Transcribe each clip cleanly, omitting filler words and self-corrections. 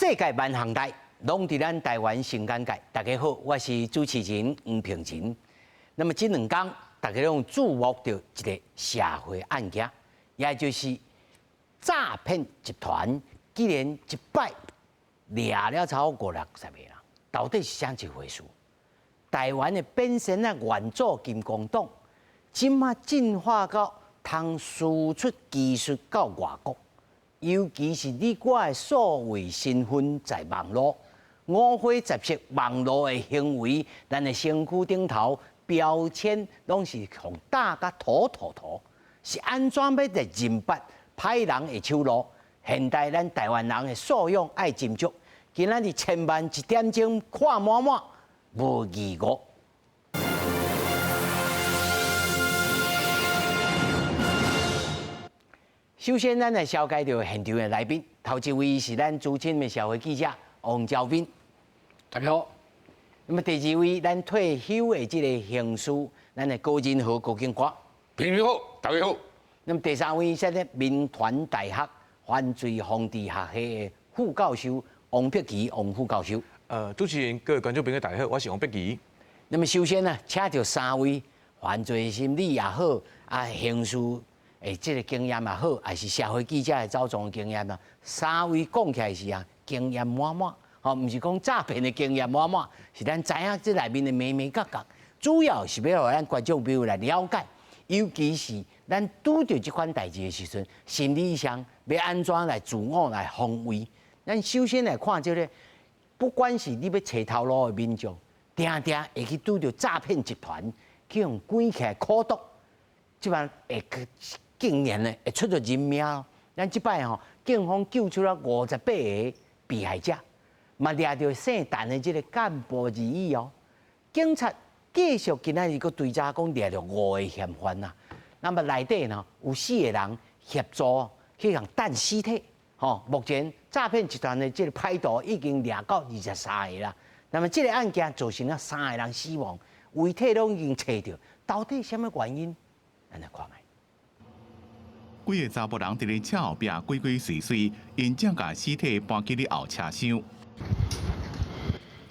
世界万行代，拢伫咱台湾新眼界。大家好，我是主持人黄平晴。那么这2天，大家拢注目到一个社会案件，也就是诈骗集团竟然一摆抓了超过50-60个人，到底是啥一回事？台湾的变身啊元祖金刚党，今啊进化到通输出技术到外国。 尤其是你我的所谓身份在网络，五花杂色网络的行为，咱的身躯顶头标签拢是互打甲土，是安怎要来认拔歹人的手路？现代咱台湾人的素养爱斟酌，今仔日千万1点钟看满满，无疑误。 首先，咱来紹介到現場的來賓。頭一位是咱資深的社會記者王昭斌，大家好。那麼第二位，咱退休的這個刑事，咱的高仁和高警官。平平好，大家好。那麼第三位是咧民傳大學犯罪防治學系的副教授王碧琪，王副教授。主持人、各位觀眾朋友大家好，我是王碧琪。那麼首先呢，請到3位犯罪心理也好，刑事。 這個經驗也好，還是社會記者的走創經驗啊，3位講起來是經驗滿滿，吼，唔是講詐騙的經驗滿滿，是咱知影這內面的眉眉角角，主要是要讓咱觀眾朋友來了解，尤其是咱拄到這款代志的時陣，心理上要安怎來自我來防衛。咱首先來看這個，不管是你要找頭路的民眾，定會去拄到詐騙集團，去用關起來苦毒，即擺會竟然呢會出咗人命咯！咱即擺吼，警方救出了58個被害者，嘛掠到姓陳的這個幹部而已哦。警察繼續今仔日佫追查講掠到5個嫌犯啊，那麼內底呢有4個人協助去人等屍體，吼。目前詐騙集團的這個歹徒已經掠到23個啦。那麼這個案件造成了3個人死亡，遺體攏已經找到，到底什麼原因？咱來看賣。 幾個查甫人佇咧車後壁鬼鬼祟祟，因正把屍體搬去咧後車廂。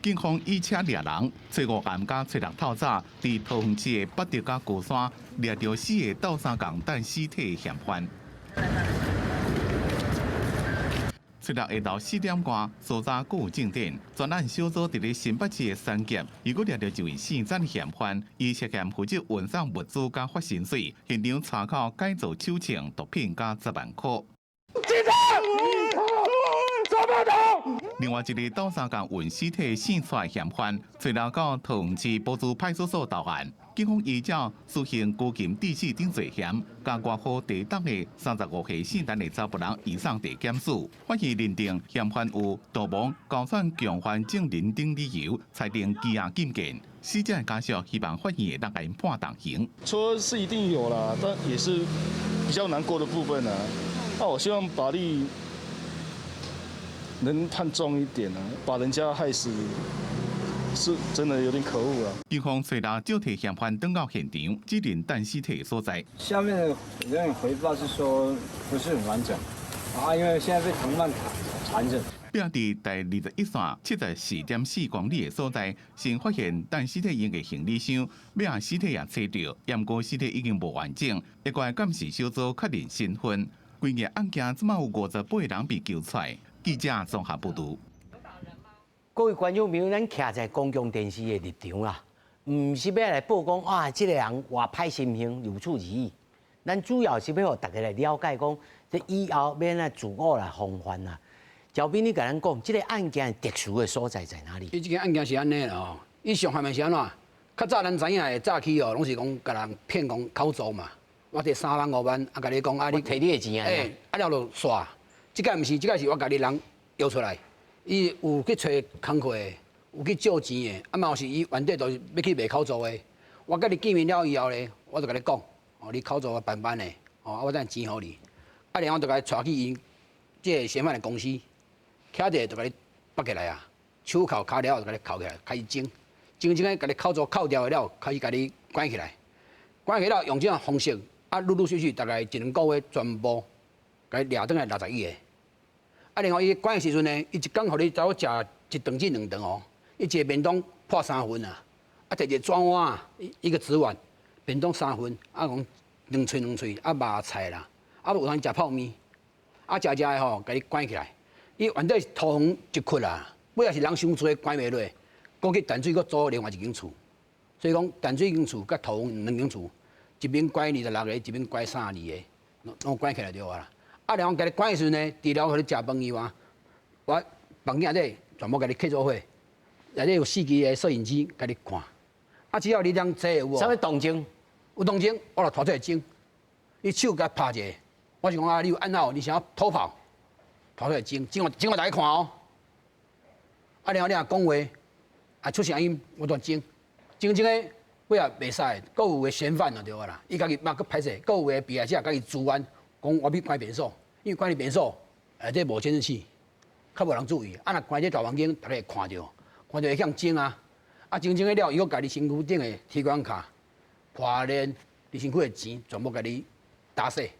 警方以車掠人，找5暗加找6透早，佇桃園市的北德甲高山掠到4個鬥相共等屍體的嫌犯。出6下晝4點半，搜查佫有進展。專案小組佇咧新北市的三甲，如果掠到一位姓詹嫌犯，伊涉嫌負責運送物資加發薪水，現場查扣改造手槍、毒品加10萬塊。另外一個鬥相共運屍體姓蔡的嫌犯，隨後到桃園市埔子派出所投案。警方依照實行拘禁致死等罪嫌，甲外號地當的35歲姓陳的查甫人移送地檢署，法院認定嫌犯有盜墓、搞串強姦證人等理由，裁定羁押禁見。死者的家屬希望法院能夠判重刑。說是一定有啦，但也是比較難過的部分啊。那我希望法律能判重一點啊，把人家害死。 是真的有點可惡啊！警方隨後就替嫌犯登到現場，指認等屍體所在。下面的人回報是說不是很完整，因為現在被藤蔓纏着。並在第21線74.4公里的所在，先發現等屍體用的行李箱，要讓屍體也找到，驗過屍體已經無完整，一個監視小組確認身份。規個案件即馬有58個人被救出來。記者綜合報道。 各位觀眾朋友，咱徛在公共電視的立場啦，唔是要來報講啊，這個人話歹心情，如此而已。咱主要是要讓大家來了解講，這以後要來自我來防範啦。趙斌，你甲咱講，這個案件特殊的所在在哪裡？這個案件是安尼啦吼，伊上下面是安怎？較早咱知影的早期哦，攏是講甲人騙講口租嘛，我摕3萬5萬，甲你講啊，你摕你的錢啊，了就煞。這個毋是，這個是我甲你人邀出來。 伊有去找工課的，有去借錢的，嘛有是伊原底就是要去賣口租的。我甲你見面了以後咧，我就甲你講，哦，你口租我辦的，哦，我等錢互你。然後就甲你帶去因即個嫌犯的公司，徛者就甲你綁起來啊，手銬腳了就甲你銬起來，開始整個甲你口租扣掉了，開始甲你關起來，關起來用這種方式，陸陸續續大概1、2個月全部甲你掠轉來61個。然后伊关的时阵呢，伊一工互你找我食一顿至2顿哦，伊一个便当破3分啊，摕一个转碗啊，一个纸碗，便当3分，讲2喙，肉菜啦，有通食泡面，食的吼，甲你关起来，伊原底是土房一窟啦，尾也是人伤多关袂落，过去淡水佫租另外一间厝，所以讲淡水间厝甲土房2间厝，一边关26个，一边关32个，拢关起来就啦。然后甲你关的时阵呢，除了互你食饭以外，我房间内全部甲你开做伙，内底有4支的摄影机甲你看。只要你当坐有无？啥物动静？有动静，我就拖出来整。你手甲拍一下，我是讲你有按闹，你想要偷跑，拖出来整互大家看哦。然后你若讲话，出声音，我就整的，尾也袂使，佫有个嫌犯就对啦。伊家己嘛佫歹势，佫有个被害者家己自愿。讲我要关便所，因为关你便所，这无监视器，较无人注意。若关这大房间，大家会看到会向整啊。整的了，伊佫家己身躯顶的提款卡、破链、你身躯的钱，全部家己打碎。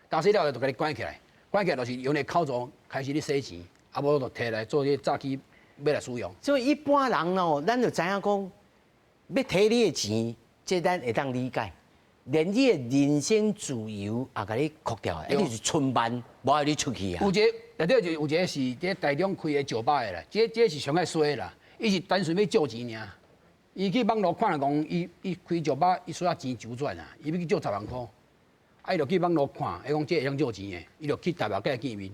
打碎了就甲你关起来，关起来就是用个口座开始你洗钱，无就摕来做这诈欺要来使用。所以一般人哦，咱就知影讲，要摕你的钱，这咱会当理解。连你的人身自由也甲你扣掉，一定是春班，无爱你出去啊。有一个内底就有一个是伫台中开的酒吧的啦，这是上爱衰啦，伊是单纯要借钱尔。伊去网络看讲，伊开酒吧，伊需要钱周转啊，伊要去借10万块，伊就去网络看，伊讲这会晓借钱的，伊就去台北甲伊见面，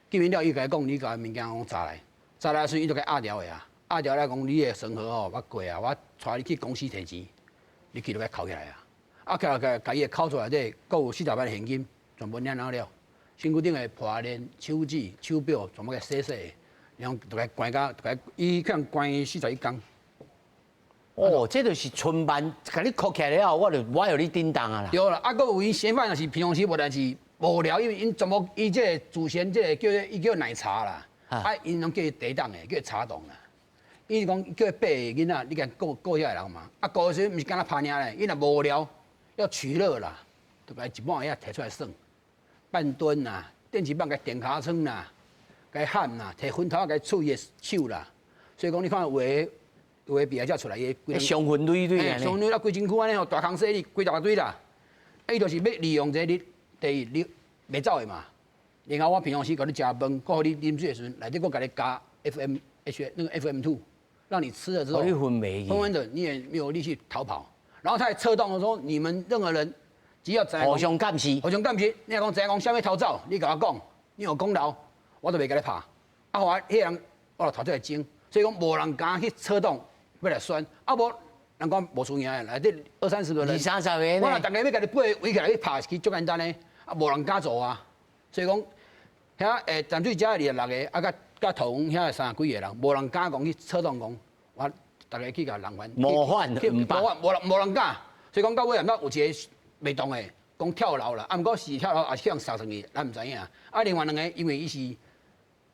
见面了伊甲伊讲，你甲物件讲查来时伊就甲压掉的啊，压掉来讲你的审核吼，我过啊，我带你去公司提钱，你去就甲扣起来啊。起来，甲伊的口座内底，佫有40万的现金，全部领了。身躯顶的破链、手指、手表，全部给洗洗的，然后就甲关甲，伊可能关41天。哦，这就是春班，甲你扣起来了，我有你叮当啊啦。对啦，佫有伊嫌犯也是平常时无代志无聊，因为因全部伊这个祖先这个叫奶茶啦，因拢叫伊茶档的，叫伊茶档啦。伊是讲叫伊爬的囡仔，你甲顾遐个人嘛，顾的时候毋是干那拍尔咧，伊若无聊。要取乐啦，就把一半也摕出来算，半蹲啦，电池棒甲电尻川啦，甲喊啦，摕粉头甲处伊的手啦，所以讲你看有的被害者出来，伊伤痕累累啊，伤痕累啊，规身躯安尼吼，大空洗你规大堆啦，伊就是要利用这你第袂走的嘛。然后我平常时甲你食饭，佮互你啉水的时阵，内底佮甲你加 FMH 那个 FM2，让你吃了之后，你昏迷，昏的你也没有力气逃跑。然后他还策动说，你们任何人只要互相监视，互相监视，你若讲知影讲啥物逃走，你甲我讲，你有功劳，我都袂甲你拍。我迄人我就逃出来争，所以讲无人敢去策动要来选，无人讲无输赢的，内底20-30个人，20-30个，我若逐个要甲你背围起来去拍，其实足简单的，无人敢做啊。所以讲，遐淡水遮26个，甲桃园遐30几个人，无人敢讲去策动讲我。大家去甲人犯，无人敢，所以讲到尾有一个袂当的，讲跳楼啦，毋过是跳楼，也是向杀生去，咱毋知影。另外2个，因为伊是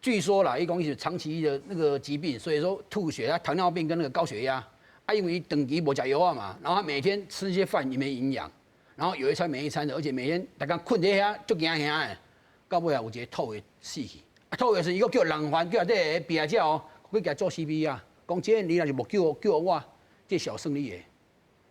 据说啦，伊讲伊是长期的那个疾病，所以说吐血，他糖尿病跟那个高血压。因为伊长期无食药嘛，然后他每天吃一些饭也没营养，然后有一餐没一餐的，而且每天大家困在遐足惊吓的，到尾有一个吐的死去。吐的是伊个叫人犯，叫这个被害者哦，去甲做 CPR。讲这你若是无救我，这小胜利的，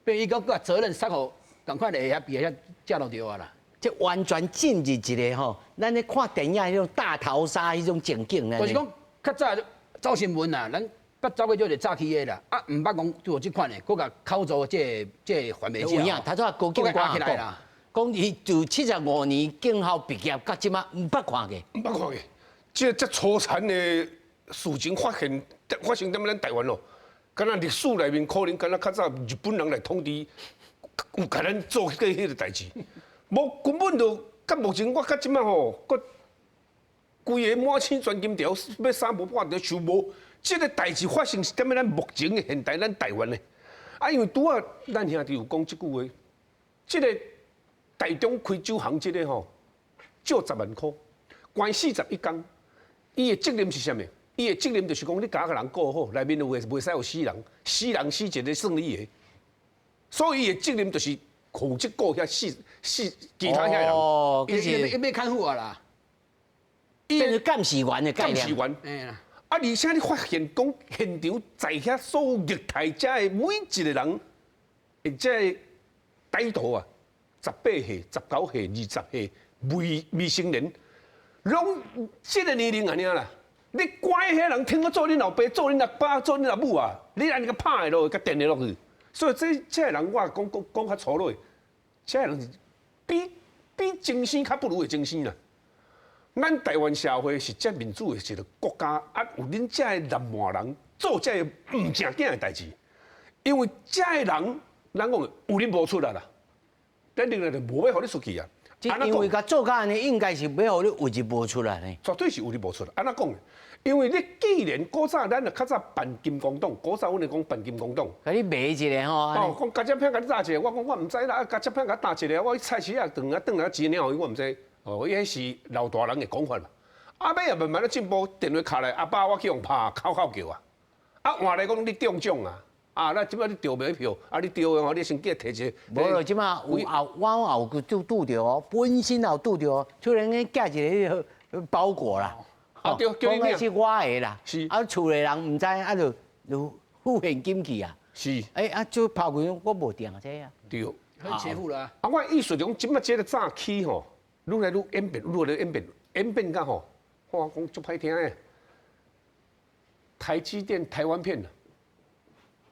变伊讲把责任撒互赶快来遐比遐遮就对啊啦。这完全进入一个吼，咱咧看电影迄种大逃杀迄种情景咧。就是讲较早走新闻啦，咱捌走过就是早期的啦，毋捌讲做即款的，佮甲口座这环媒者。有影，他说高警官起来啦，讲伊就75年警校毕业，到即马毋捌看过。毋捌看过，这粗残的事情发生在咱台湾咯，敢若历史内面可能敢若较早日本人来统治，有甲咱做过迄个代志，无根本就到目前我到即摆吼，佮规个满清全金条要3无半条收无，这个代志发生是踮咧咱目前的现代咱台湾的，因为拄啊，咱兄弟有讲即句话，这个台中开酒行这个吼，借10万块，关41天，伊的责任是啥物？伊的责任就是讲，你甲个人顾好，内面有诶袂使有死人，死人死一个算你的。所以伊的责任就是负责顾遐死其他遐人。哦，伊要看护啊啦。变成监视员的概念。监视员。哎呀，啊，而且你发现讲现场在遐所有虐待者的每一个人，这歹徒啊，18岁、19岁、20岁未成年，拢这个年龄安尼啦。你乖迄人听我做恁老爸、做恁阿爸、做恁阿母啊，你安尼个拍的落，甲电的落去。所以这个人我讲较粗鲁，这个人是比精生较不如的精生啦。咱台湾社会是遮民主的一个国家，啊，有恁遮的南蛮人做遮个唔正经的代志，因为遮的人，咱讲有恁无出来啦，咱另外就无要互你出去啊。因为甲做甲安尼，应该是要互你有入无出来呢。绝对是有你无出来。安怎讲呢？因为你既然古早咱就较早办金光党，古早阮就讲办金光党。甲你卖一个吼，哦，讲加只片甲你打一个，我讲我毋知啦，加只片甲打一个，我去菜市啊转来钱了，我毋知。哦，伊迄是老大人的讲法嘛。后尾也慢慢咧进步，电话敲来，阿爸我去用拍，口叫啊。啊，换来讲你中奖啊！啊，那即摆你丢买票，啊你丢的话，你先记摕一个。无咯，即马有后我有拄着哦，本身也有拄着哦，突然间寄一个包裹啦。啊对，叫你领。讲是我的啦。是。啊，厝里人唔知，啊就付现金去啊。是。啊就拍开，我无订这啊。对。很邪乎啦。啊，我意思讲，即摆这个早起吼，愈来愈演变，愈来愈演变到吼，我讲足歹听诶。台积电台湾片啦。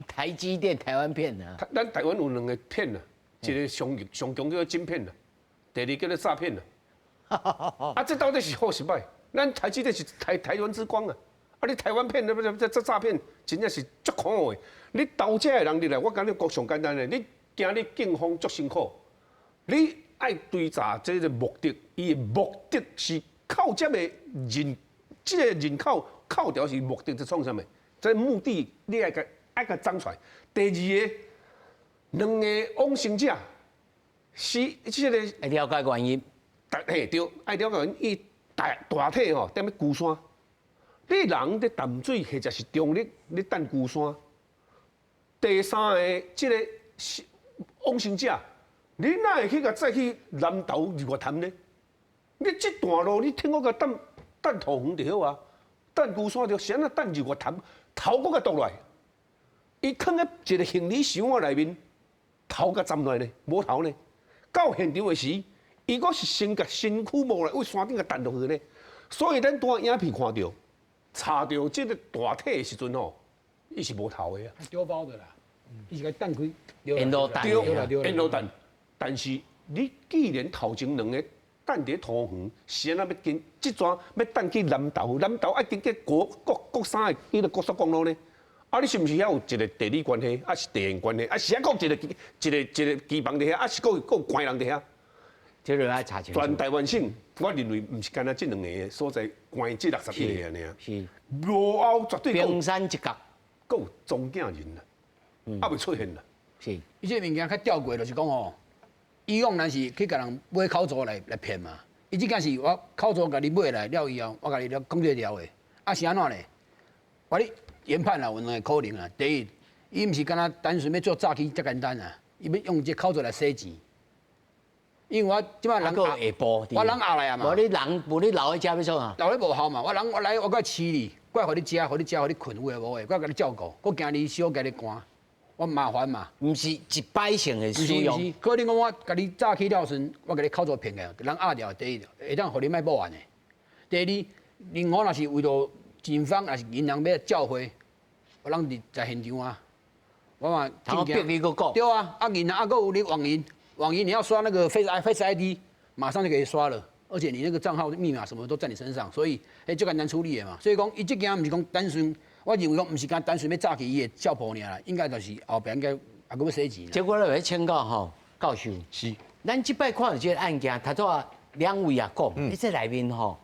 台积电台湾片啊，咱台湾有2个片啦，一个上强叫做晶片啦，第二叫做诈骗啦。啊，这到底是好是歹？咱台积电是台湾之光啊！啊，你台湾片这诈骗真正是足可恶的。你投这的人入来，我讲你讲上简单的，你今日警方足辛苦，你爱追查这个目的，伊的目的是靠这个人，这个人口扣掉是目的是创啥物？这目的你爱甲张出来。第二个，2个往生者是这个会了解原因。嘿对，爱了解原因，伊大体吼踮咧孤山，你人咧淡水或者是中立咧等孤山。第三个，这个往生者，你哪会去甲再去南投日月潭呢？你这段路你听我甲等桃园就好啊，等孤山就先啊等日月潭，头搁甲倒来。伊囥喺一个行李箱仔内面，头甲站落来呢，无头呢。到现场的时，伊阁是先甲身躯无来，为山顶甲弹落去呢。所以咱拄影片看到，查到这个大体的时阵吼，伊是无头的啊。丢包的啦，伊是甲弹开。烟路弹。烟路弹。但是你既然头前2个等伫桃园，是安那要经即桩要等去南投，南投爱经过国三的迄个高速公路呢？啊，你是毋是遐有一个地理关系，啊是地缘关系，啊是遐讲一个机房伫遐，啊是有关人伫遐？这个要查清楚。全台湾省，我认为毋是干那这2个所在关这60个安尼啊。是。路后绝对冰山一角，够有中间人啦，还未出现啦。是。伊这物件较吊诡，就是讲哦，以往咱是去甲人买口罩来骗嘛，伊即件是我口罩甲你买来了以后，我甲你讲这条的，啊是安怎呢？我你。研判啦，有2个可能啊。第一，伊毋是干那单纯要做诈欺，遮简单啊。伊要用这口罩来洗钱。因为我即摆人下步，我人下来啊嘛。无你留喺遮要创啊？留咧无效嘛。我来，我该饲你，我互你食，互你困，有诶无诶，我甲你照顾，我惊你小，甲你赶，我麻烦嘛。毋是一摆性的使用。毋是，可能讲我甲你诈欺了时，我甲你口罩骗个，人压掉。第一，会当互你卖报案的。第二，另外若是为着警方也是银行要召回，我人在现场啊，我嘛逼你个讲。对啊，啊银行啊，有你网银你要刷那个 Face ID， 马上就可以刷了，而且你那个账号密码什么都在你身上，所以就简单处理的嘛。所以讲，伊这件毋是讲单纯，我认为讲毋是讲单纯要诈欺伊的照簿尔啦，应该就是后边应该还佫要洗钱。结果咧，要请教吼教授，是，咱即摆看到这个案件，头拄啊2位也讲，你这内面吼。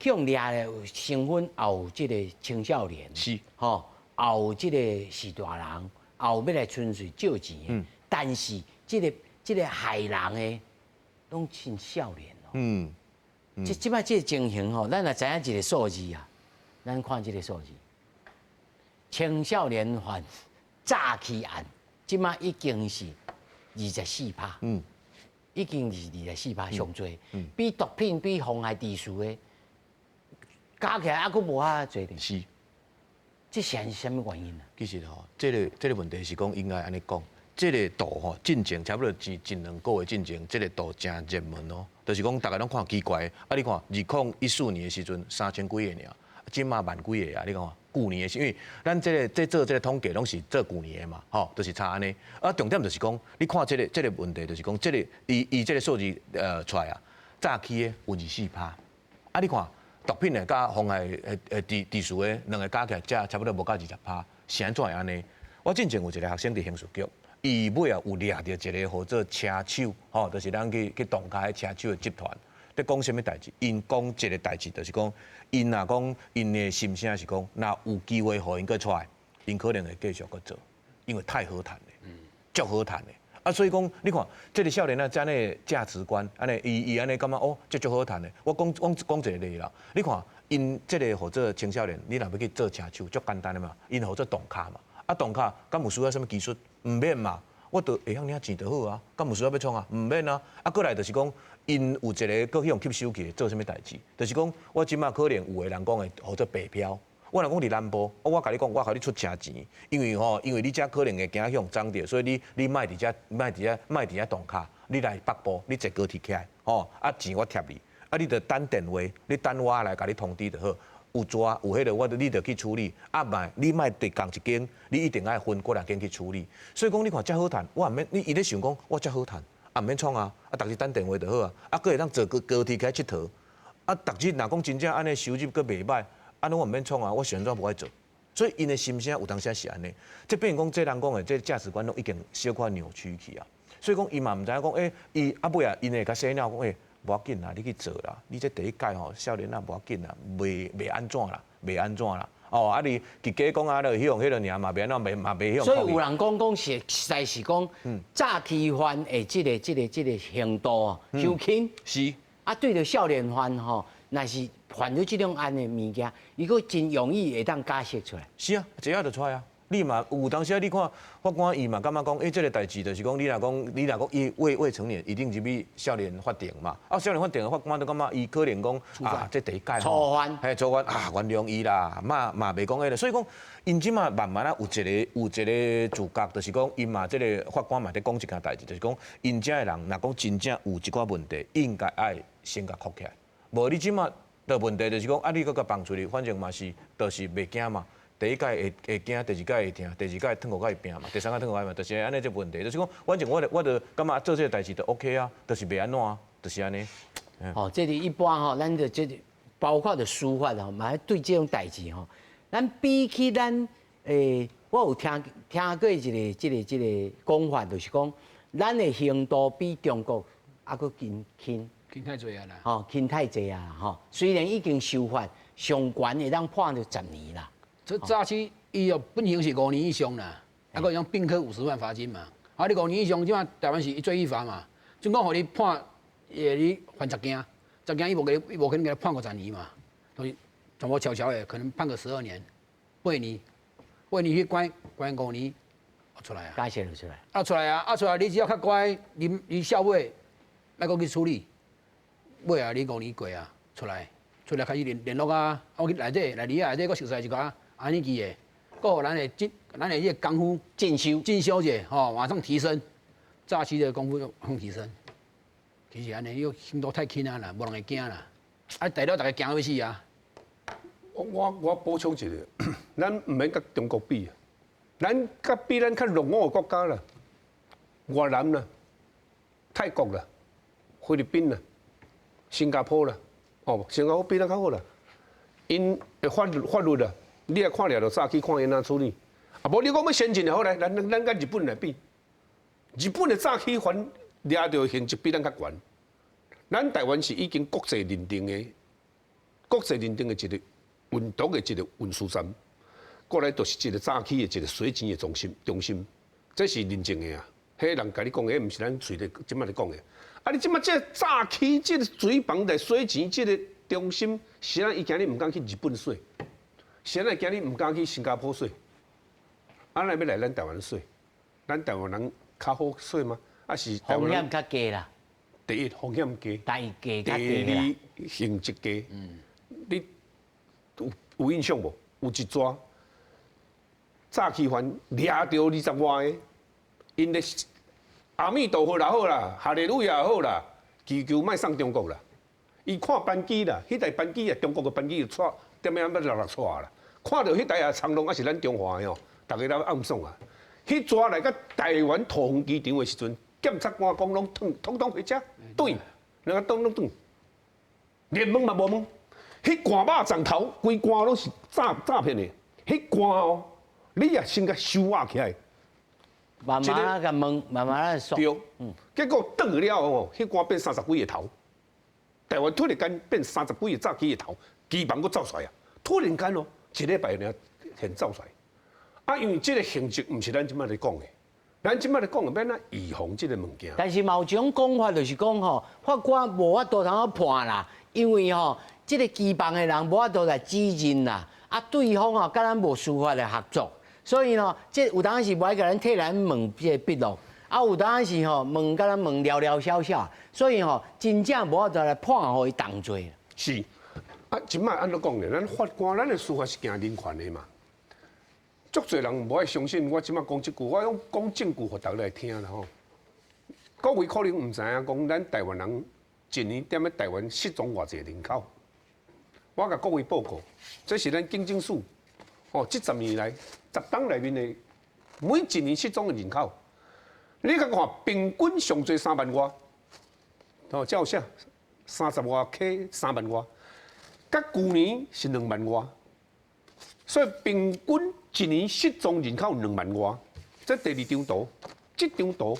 去用掠咧，有成分也有即个青少年，是，吼，也有即个是大人，也有要来纯粹借钱的。但是即个害人的，拢青少年哦。即摆即个情形吼，咱也知影一个数字啊，咱看即个数字，青少年犯诈欺案，即摆已经是24%，已经是24%上多，比毒品、比妨害秩序的。加起来还佫无遐侪呢。是，这是什么原因啊？其实吼，这个问题是讲应该安尼讲，这个度吼进前差不多一两个月进前，这个度真热门哦。就是讲大家拢看奇怪，啊你看2014年的时阵3000几个尔，今嘛万几个啊，你看。旧年的是因为咱做这个统计拢是做旧年的嘛，吼，就是差安尼。啊，重点就是讲，你看这个问题，就是讲这个以这个数字出来啊，早期的有24%，啊你看毒品的甲妨害治数的两个加起来，才差不多无到20%，是安怎会安尼？我之前有一个学生伫刑事局，伊尾啊有掠着一个或者车手，吼，就是咱去动开车手的集团。在讲什么代志？因讲一个代志，就是讲，因若讲因的心声是讲，若有机会互因搁出来，因可能会继续搁做，因为太好谈了，足好谈的。啊，所以讲，你看，这个少年啊，这样的价值观，安尼伊安尼感觉哦，这足好谈的。我讲一个例啦，你看，因这个或者青少年，你若要去做车手，足简单的嘛，因或者动卡嘛，啊动卡，敢有需要什么技术？唔免嘛，我都会晓领钱就好啊，敢有需要要创啊？唔免啊，啊过来就是讲。因有一个搁去用吸收器做啥物代志？就是讲，我即马可能有个人讲的或者白漂，我若讲伫南部，我甲你讲，我互你出车钱，因为你遮可能会惊向涨着，所以你卖伫遮动卡，你来北部，你坐高铁起来，啊钱我贴你，啊你着等电话，你等我来甲你通知就好。有抓有迄个，你着去处理，啊你卖伫共一间，你一定爱分几两间去处理。所以讲你看遮好谈，我毋免你伊咧想讲，我遮好谈。啊，毋免创啊！啊，逐日等电话就好啊！啊，佫会当坐高铁起来佚佗。啊，逐日若讲真正安尼收入佫袂歹，安尼我毋免创啊！我选择无爱做。所以因的心声有当时是安尼，即变成讲这人讲的这价值观拢已经小可扭曲去啊。所以讲伊嘛毋知影讲，伊啊尾啊，因会甲洗脑讲，无要紧啦，你去做啦。你这第一届吼，少年啊无要紧啦，袂安怎啦，袂安怎啦。哦，啊你直假讲啊，希望迄个尔嘛，袂安怎，嘛袂希望。所以有人讲实在是讲，诈欺犯的这个程度哦，收轻是啊，对着少年犯吼，若是犯咗这种案的物件，伊个真容易会当假释出来。是啊，一下就出来啊。你嘛有当时啊，你看法官伊嘛感觉讲，这个代志就是讲，你若讲伊未成年，一定入去少年法庭嘛。啊，少年法庭的法官都感觉伊可能讲啊，这第一届初犯，嘿，初犯啊，原谅伊啦，嘛袂讲迄个。所以讲，因即嘛慢慢啊有一个自觉，就是讲因嘛这个法官嘛在讲一件代志，就是讲因遮的人若讲真正有一寡问题，应该爱先甲哭起来。无你即嘛的问题就是讲，啊你搁甲放出去，反正嘛是就是袂惊嘛。第一届会惊，第二届会听，第二届吞五届会拼嘛，第三届吞五届嘛，就是安尼这问题。就是讲，反正我就感觉做这个代志就 OK 啊，就是袂安怎啊，就是安尼。哦，这里一般吼，咱的这包括的司法吼，嘛对这种代志吼，咱比起咱我有听过一个讲法，就是讲咱的刑度比中国还佫轻太侪啊啦。吼，轻太济啊吼。虽然已经修法上悬会当判到10年啦。这诈欺伊哦本刑是5年以上啦，啊个用并科50万罚金嘛。啊，你5年以上，即马台湾是一罪一罚嘛。就讲互你判，你犯10件，10件伊无可能给他判50年嘛，所以全部悄悄的可能判个12年、8年去关5年，出来啊。假释就出来。出来啊，出来你只要较乖，你小尾，来个去处理，尾啊你5年过啊，出来开始联络啊，我去内底内底，我熟悉一个。安尼记的，搁互咱的这个功夫进修者，吼，马上提升，诈欺的功夫马上提升。其实安尼，又心度太轻啊啦，无人会惊啦。啊，大家惊要死啊！我补充一个，咱唔免甲中国比啊，咱甲比咱较落伍的国家啦，越南啦、泰国啦、菲律宾啦、新加坡啦，新加坡比咱较好啦，因的法律啊。你也看了就早起看因怎处理，啊，无你讲要先进就好来，咱甲日本来比，日本的早起犯掠到刑责比咱较悬，咱台湾是已经国际认定的一个运毒的一个运输站，过来就是一个早起的一个洗钱的中心，这是认证的啊。迄人甲你讲的，毋是咱嘴咧即摆咧讲的。啊，你即摆这早起这个水房来洗钱这个中心，是咱伊今日毋敢去日本洗。现在今日唔敢去新加坡睡，啊，那要来咱台湾睡，咱台湾人较好睡吗？啊是风险较低啦。第一风险低，第二第二刑责低。你有印象无？有一抓诈欺犯抓到20外个，因咧阿弥陀佛也好啦，哈利路亚也好啦，祈求卖送中国啦。伊看班机啦，迄台班机啊，中国个班机就错，点样要落错啦。看到迄台啊长龙啊是咱中华的哦，大家都暗爽啊。迄抓来个台湾桃园机场的时阵，检察官讲拢统回家，对，两个拢对，连问嘛无问。迄罐肉粽头，规罐拢是诈骗的。迄罐哦，你也先甲收押起来。慢慢啊甲问，慢慢啊说。对，结果转去了哦，迄罐变30几个头。台湾突然间变30几个诈欺的头，基本佫走出来啊！突然间哦，一礼拜呢，现走出来。啊，因为这个性质毋是咱即摆咧讲的，咱即摆咧讲的要哪预防这个物件。但是某一种讲法就是讲吼，法官无法度通啊判啦，因为吼，这个羁放的人无法度来指认啦，啊，对方吼甲咱无司法的合作，所以呢，这有当时无爱甲咱替咱问这个笔录。啊，有当时吼问甲咱问寥寥小小，所以吼真正无法度来判互伊重罪。是，啊，即摆安怎讲呢？咱法官，咱的司法是行人权的嘛。足侪人无爱相信我即摆讲即句，我用讲证据互大家来听啦吼。各位可能毋知影讲，咱台湾人一年踮咧台湾失踪偌济人口。我甲各位报告，这是咱警政署哦，这10年来10档内面的每一年失踪的人口。你甲看，平均上最3万外，哦，照写30外 K 3万外，甲去年是2万外，所以平均一年失踪人口2万外。这第二张图，这张图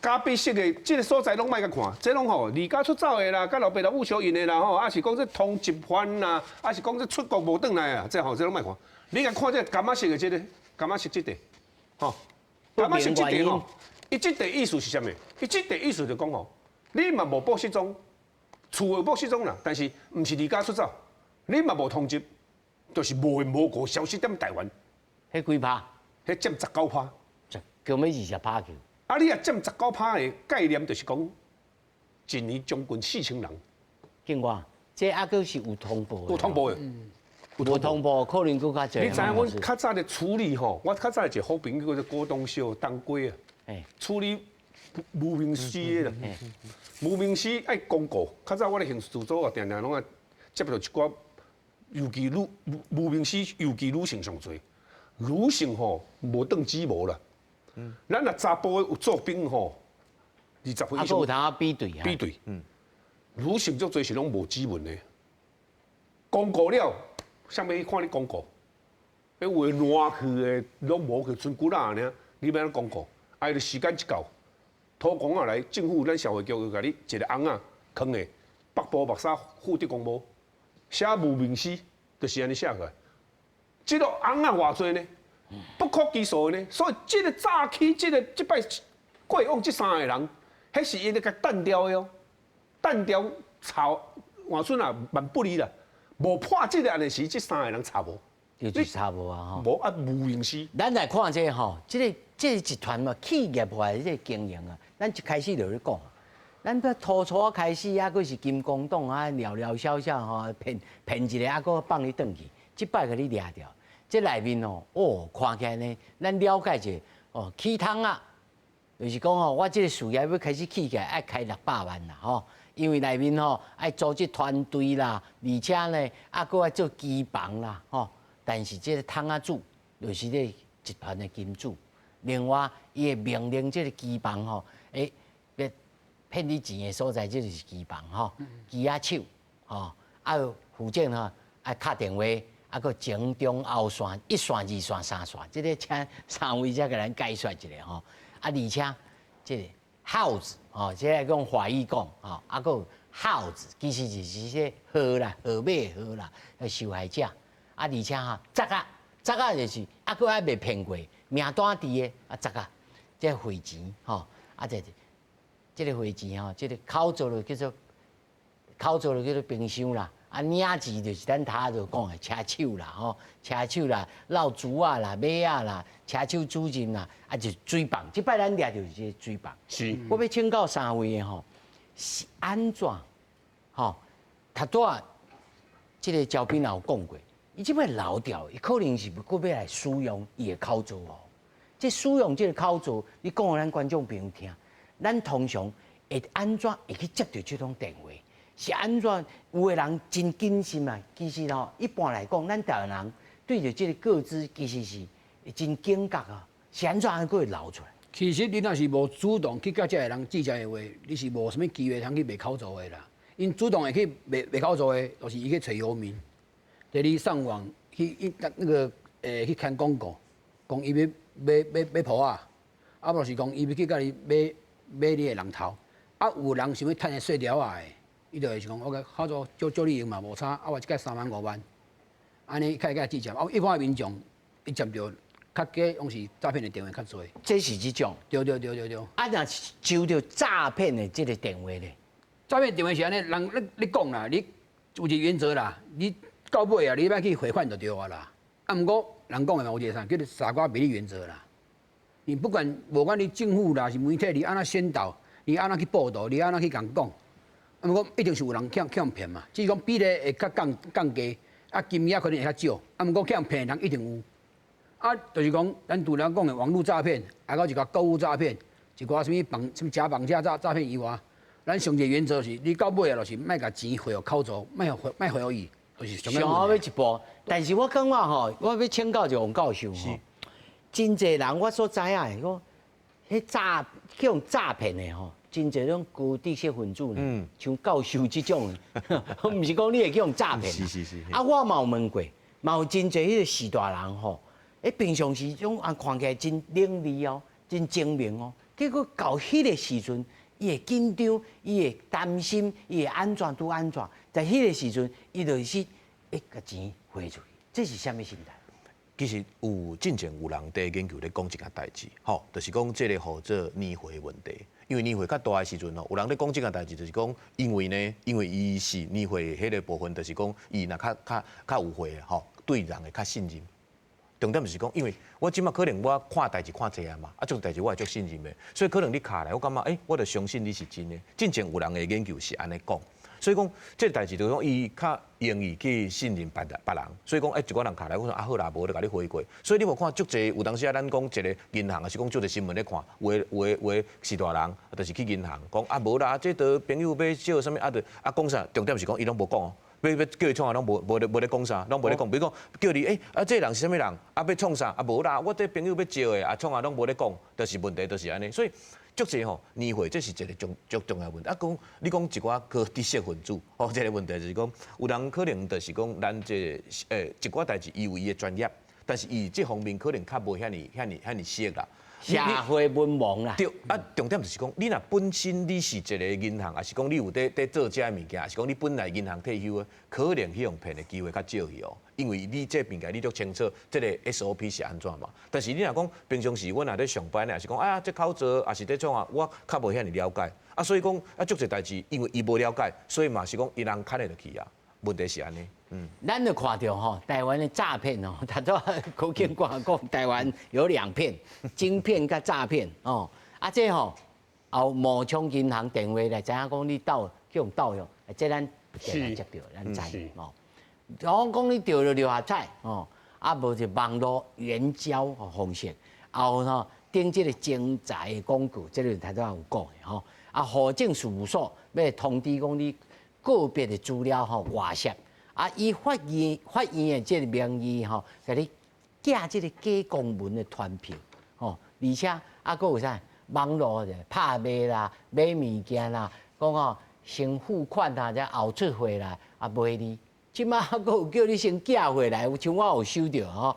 加倍式的这个所在拢莫甲看，这拢吼离家出走的啦，甲老爸老母相应的啦吼，啊是讲这通缉犯啦，啊是讲这出国无转来啊，这吼这拢莫看。你甲看这柑仔色的这个柑仔色这块，吼，柑仔色这块吼。伊即个意思是啥物？伊即个意思就讲吼，你嘛无报失踪，厝有报失踪啦，但是毋是离家出走，你嘛无通缉，就是无缘无故消失踮台湾。迄几趴？迄占19%。叫咩20趴叫？啊，你啊占19%的概念，就是讲一年将近4000人。警官，这还佫是有通报的。有通报的。无通报可能佫较济。你知影阮较早的处理吼，我较早一个好朋友叫做郭东秀、当归啊。处理无名尸的啦，无名尸爱公告。较早我咧刑事组啊，定定拢啊接到一寡尤其无名尸，尤其女性上多，女性吼无当指模啦。咱若查甫有做兵吼，20岁以上。有通啊比对啊。比对，女性足多是拢无指纹的。公告了，啥物去看你公告？迄话烂去的拢无去，剩骨仔尔，你要安公告？啊，就时间一到，土公啊来，政府咱社会局就甲你一个翁仔囥的北部目沙副职公务，写无名尸，就是安尼写出来。这个翁仔偌济呢？不可计数的呢。所以这个早起，这摆过往这3个人，迄是因咧甲单调的哦，单调查换算啊万不利啦，无破这个安尼时，这3个人查无。就是差无啊吼。无啊，无名尸。咱来看这吼，这个集团嘛，企业化的这个经营啊，咱一开始就咧讲，咱这初初开始啊，佫是金光党啊，寥寥小小吼，骗一个啊，佫放你转去，即摆甲你掠掉。这内面哦，看起来呢，咱了解者哦，起汤啊，就是讲吼，我这个事业要开始起起来，爱开600万啦吼，因为内面吼爱组织团队啦，而且呢，啊，佫爱做机房啦吼。但是这个汤仔主就是这集团的金主，另外伊会命令这个机房吼，要骗你钱的所在，这就是机房吼，机仔手吼，啊负责吼爱敲电话，啊个前中后线1线、2线、3线，这个请3位才给咱解说一下吼，啊而且这个耗子吼，这个讲华语讲吼，啊个耗子其实就是这河啦、河马河啦，受害者。啊，而且哈，杂啊就是啊，佫还未骗过，名单伫的啊，杂啊，这汇钱吼，啊这个汇钱吼，这个口做了叫做冰箱啦，啊领钱就是咱头就讲的车手啦吼，车手啦、绕猪啊啦、马啊啦、车手主任啦，啊就水棒，即摆咱掠就是这水棒。是。我要请教3位的吼，是安怎吼？他多啊，这个招兵也有讲过。伊即摆老掉，伊可能是搁要来使用伊的口座哦。即使用即个口座，你讲互咱观众朋友听，咱通常会安怎会去接到即种电话？是安怎？有的人真谨慎啊，其实吼，一般来讲，咱台湾人对着即个个资其实是真警觉啊，是安怎还会流出来？其实你若是无主动去甲遮个人记遮个话，你是无啥物机会通去卖口座的啦。因主动会去卖口座的，就是伊去找游民，第二上网去去看广告，讲伊要买铺啊，啊无是讲伊要去甲你买你的人头，啊有人想要趁个细条啊的，伊就会是讲我口座借你用嘛无差，啊我一届3万5万，安尼开记账，啊一般的民众伊接到较假拢是诈骗的电话较多。这是即种。对。啊，若收到诈骗的即个电话咧，诈骗电话是安尼，人你讲啦，你有一个原则啦，你到尾啊，你要去回款就对啊啦。啊，毋过人讲的嘛，有一个啥叫做傻瓜比例原则啦。你不管你政府啦是媒体，你安怎宣导，你安怎去报道，你安怎去讲，啊，毋过一定是有人欠骗嘛。只是讲比例会较降低，啊金额可能会较少，啊毋过欠骗的人一定有。啊，就是讲咱除了讲的网络诈骗，还有一个购物诈骗，一寡什么假绑架诈骗以外。咱上一个原则是，你到尾啊，就是莫甲钱汇互口座，莫汇互伊，就是上上好要一步。但是我感觉吼，我要请教一个王教授吼，真侪人我所知影的，迄叫诈骗的吼，真侪种高知识分子呢，像教授这种的，毋是讲你会去用诈骗。是。啊，我嘛有问过，嘛有真侪迄个士大人吼，平常时种看起来真伶俐哦，真精明哦，结果到迄个时阵。伊会紧张，伊会担心，伊会安全拄安全。在迄个时阵，伊就是甲钱汇出去，这是啥物心态？其实进前有人在研究咧讲一件代志，吼，就是讲这个或者年会问题。因为年会较大的时阵吼，有人咧讲这件代志，就是讲因为伊是年会迄个部分，就是讲伊若较有会吼，对人会较信任。重点就是讲，因为我即马可能我看代志看济啊嘛，啊，种代志我会足信任的，所以可能你卡来，我感觉我就相信你是真的。进前有人的研究是安尼讲，所以讲这个代志就是讲伊较容易去信任别人，所以讲一个人卡来，我说好啦，无就甲你回过。所以你无看足济有当时啊，咱讲一个银行，还是讲足济新闻咧看，有是大人，就是去银行讲无啦，这个朋友要借啥物讲啥，重点是讲伊拢无讲哦。要叫伊创啊，拢无咧讲啥，拢无咧讲。比如讲叫你这人是啥物人？要创啥？无啦，我这朋友要借的，创啊拢无咧讲，就是问题，就是安尼。所以足济吼，年会这是一个足重要问题。讲你讲一寡高知识分子，这个问题就是讲，有人可能就是讲咱这一寡代志，伊有伊的专业，但是伊这方面可能较无遐尼熟啦。社会文盲啦。对，重点就是讲，你若本身你是一个银行，还是讲你有在做这物件，还是讲你本来银行退休的，可能去用骗的机会较少去哦。因为你这物件你都清楚，这个 SOP 是安怎嘛。但是你若讲平常时，我若在上班，还是讲这口座，还是在创啊，我较无遐尼了解。所以讲足侪代志，因为伊无了解，所以嘛是讲伊人看得去啊。问题是安尼。咱就看到吼，台湾的诈骗哦，他都口见挂讲，台湾有2片，晶片甲诈骗哦。这吼后冒充银行电话来，知影讲你叫用盗用，这咱电话接到，咱知哦。然后讲你钓了6合彩哦，无就网络援交方式，后吼顶这个征财的广告，这个他都有讲的吼。户政事务所要通知讲你个别的资料外泄。以法院的这个名义甲你寄这个假公文的传票，而且佫有啥网络的拍卖啦、买物件啦，讲先付款啊，再后出货啦，卖你。即马佫有叫你先寄回来，像我有收到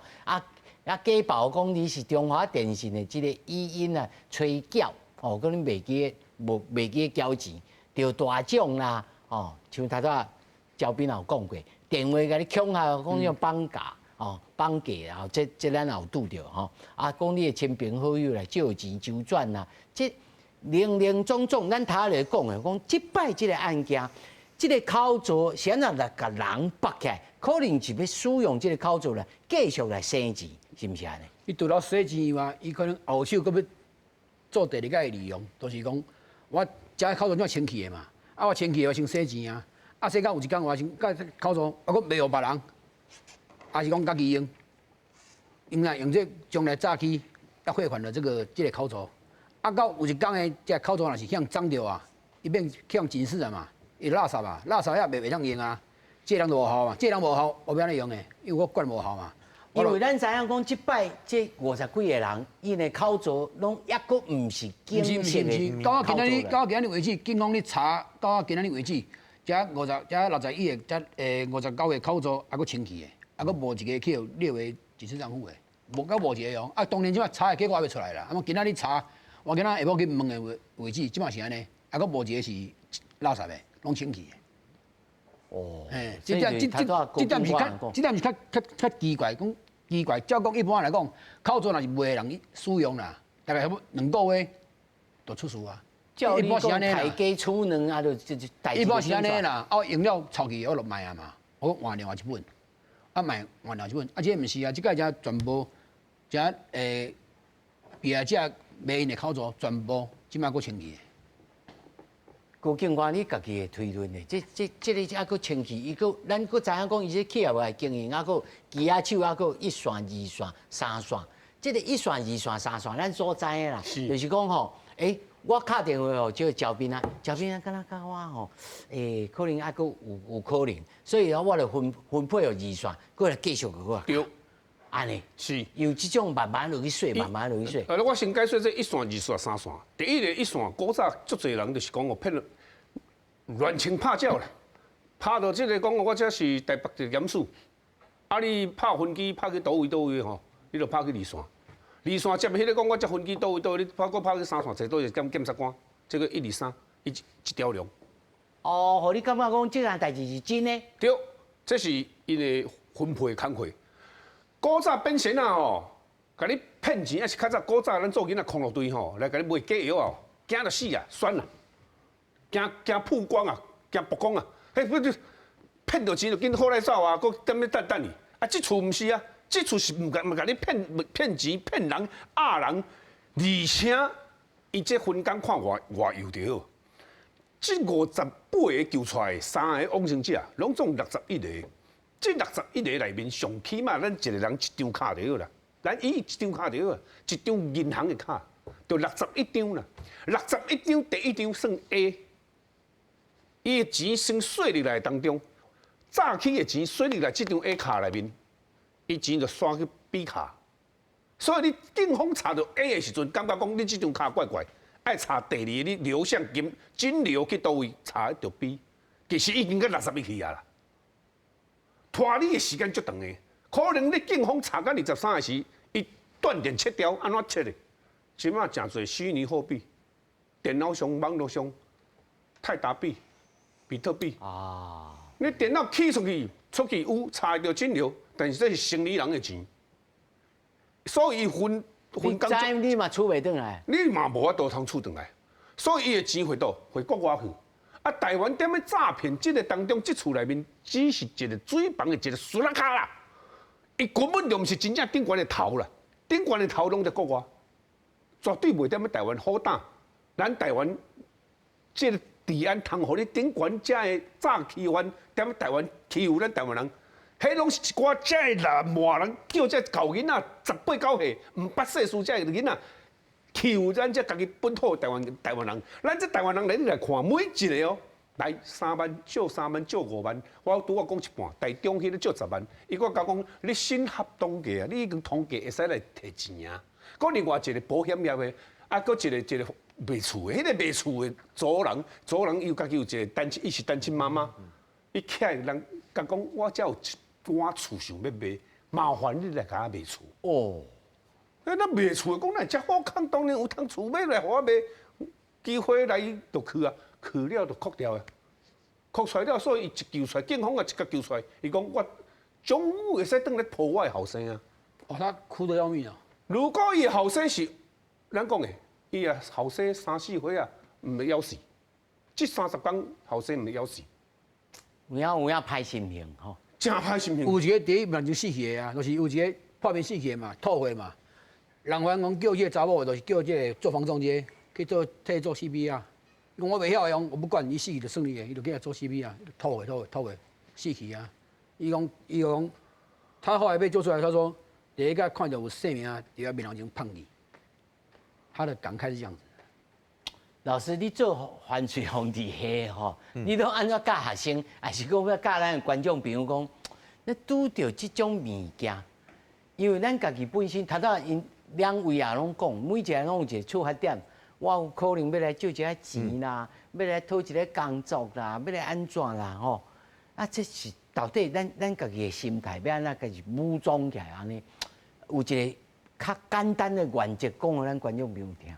假报讲你是中华电信的这个语音催缴，讲你袂记缴钱，着大奖啦，像头仔。交兵也有讲过，电话甲你恐吓，讲你绑架，绑架啊，这咱也有拄着吼。讲你的亲朋好友来借钱周转啊，这零总总，咱头来讲的，讲即摆即个案件，即个口座现在来甲人绑起来，可能是要使用即个口座来继续来生钱，是毋是安尼？伊除了洗钱以外，伊可能后手佫要做第二个利用，就是讲我遮口座怎清气的嘛，我清气我先洗钱啊。洗到有一天我先甲口座，我卖互别人，还是讲家己用这将来早期要汇款的这个口罩，啊到有一天的这口罩若是向脏掉啊，伊变向警示啊嘛，伊垃圾啊，垃圾也袂当用啊，这人就无效嘛，这人无效，我要安尼用的，因为我管无效嘛。因为咱知影讲，即摆这50几个人，因的口罩拢抑阁毋是警式的到今口罩日为止，警方咧查，到今日为止，这61个，这59个口罩还阁清气的，还阁无一个去列为警示账户的，无一个哦。啊，当然即摆查的结果还未出来啦。啊，今仔日查，我今仔下晡去问的为止，即摆是安尼，还阁无一个是垃圾的，拢清气的。哦，这点是较奇怪，讲奇怪。照讲一般来讲，口罩若是袂人使用啦，大概2个月就出事啊。照你讲，一般是安尼大啦，家储能啊，就代志。一般是安尼啦。啊，用了臭气我就卖啊嘛，我换另外一本，啊卖换另外一本。啊，这毋是啊，这个只全部别个只卖因的口罩全部即摆佫清气的。高警官，你家己的推论呢？这个还佫清气，伊佫咱佫知影讲，伊这企业来经营，还佫机仔手，还佫1线、2线、3线。这个1线、2线、3线，咱所知的啦，就是讲吼，我打电话吼，这个交兵啊，敢若甲我吼，可能还佫有可能，所以我就分配了2线，佫来继续佫对，安尼是。有即种慢慢落去说，慢慢落去说。我先解说这1线、2线、3线。第一个1线，古早足侪人就是讲哦，骗了乱枪拍鸟啦，拍到即个讲我这是台北的严肃，啊你拍分机拍去倒位吼，你就拍去2线。2线接迄个讲我这分机倒位，你拍去3线，坐倒是检察官，这个1、2、3一条龙。哦，互你感觉讲这件代志是真的？对，这是因的分配工课。古早变成啊吼，甲你骗钱，还是较早古早咱做囡仔空路队吼，来甲你卖假药啊，惊到死啊，酸啊，惊曝光啊，惊曝光啊，不就骗到钱就紧好来走啊，搁踮咧等你。啊，这厝毋是啊，这厝是毋甲你骗钱骗人压人，而且伊这分工看外有就好。这58个救出来，3个往生者，拢总61个。这61个内面，上起码咱一个人1张卡就好啦。咱1张卡就好，一张银行的卡，就61张啦。61张，第一张算 A， 伊的钱算税入来当中，早起的钱税入来这张 A 卡内面，伊钱就刷去 B 卡。所以你警方查到 A 的时阵，感觉讲你这张卡怪怪，爱查第二个你流向金流去倒位，查到 B， 其实已经到61去啊啦。拖你的时间足长的，可能你警方查到23个时，伊断电切掉，安怎切的？即马真侪虚拟货币、电脑上、网络上、泰达币、比特币啊。你电脑起出去有查到金流，但是这是生理人的钱，所以伊分工。你嘛储袂转来，你嘛无法度通储转来，所以伊的钱回国外去。啊，台湾踮咧诈骗这个当中，这厝内面只是一个水房的一个输啦卡啦，伊根本就毋是真正顶悬的头啦，顶悬的头拢在国外，绝对袂踮咧台湾好打。咱台湾这个治安通互你顶悬遮的诈欺犯踮咧台湾欺负咱台湾人，迄拢是一寡遮的南华人叫这狗囡仔18、19岁毋捌世事遮的囡仔。欺负咱这家己本土台湾人，咱这台湾人你来看每一个哦，来3万借3万借5万，我拄我讲一半，台中迄个借10万，伊我讲你新合同价，你已经统计会使来摕钱啊。搁另外一个保险业的，啊，搁一个卖厝的，迄个卖厝的族人又家己有一个伊是单亲妈妈，伊起来人甲讲我才有一寡厝想要卖，麻烦你来甲我卖厝哦。咱卖厝讲咱遮好康，当然有通厝买来互我卖，机会来就去啊，去了就扣掉啊，扣出来了，所以伊一救出来，警方也一个救出来，伊讲我中午会使倒来抱我的后生啊。哦，他哭得要命啊！如果伊的后生是咱讲的，伊啊后生3、4岁啊，毋会夭死，这30天后生毋会夭死，有影歹心情吼，真歹心情。有一个第一面就死去的啊，就是有一个破面死去的嘛，吐血嘛。人员讲叫这个查某，就是叫这个做房仲这去做替做 CPR。讲我袂晓用，我不管，伊死去就算你的，伊就给他做 CPR，吐血，死去啊！伊讲他后来被揪出来，他说第一个看到有生命啊，第二面人前碰你，他的感慨是这样子。老师，你做犯罪防治系吼，你都安怎教学生，还是讲要教咱的观众朋友讲，那拄到这种物件，因为咱家己本身，头早因两位也拢讲，每一个拢有一个出发点。我有可能要来借一个钱啦，要来讨一个工作啦，要来安怎啦吼？啊，这是到底咱家己的心态要安怎家己武装起来安尼？有一个较简单的原则，讲互咱观众朋友听。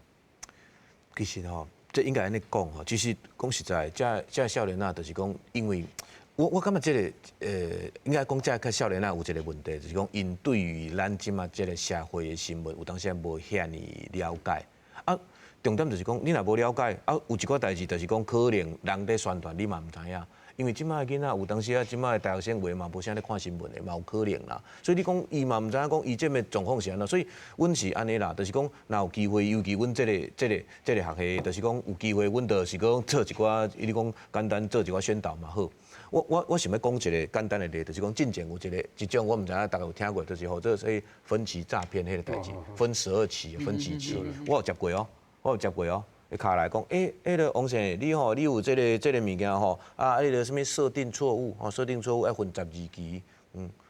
其实吼，这应该安尼讲吼。其实讲实在，这少年啊，就是讲，因为我感觉这个应该讲这个少年啊有一个问题，就是讲因对于咱即马这个社会的新闻，有当时无遐尼了解啊。重点就是讲，你若无了解啊，有一寡代志就是讲，可能人在宣传，你嘛唔知影。因为即摆的囡仔有当时啊，即摆的大学生话嘛，无啥咧看新闻的，嘛有可能啦。所以你讲伊嘛唔知影讲伊这个状况是安怎，所以阮是安尼啦，就是讲，若有机会，尤其阮这个学系，就是讲有机会，阮就是讲做一寡，你讲简单做一寡宣导嘛好。我想要讲一个简单的例，就是讲进前有一种我唔知影大家有听过，就是或者是分期诈骗迄个代志，分12期、分几期，我有接过哦。我有接过哦，伊卡来讲，迄个王先生，你有这个物件吼，啊，迄个什物设定错误，设定错误要分12期，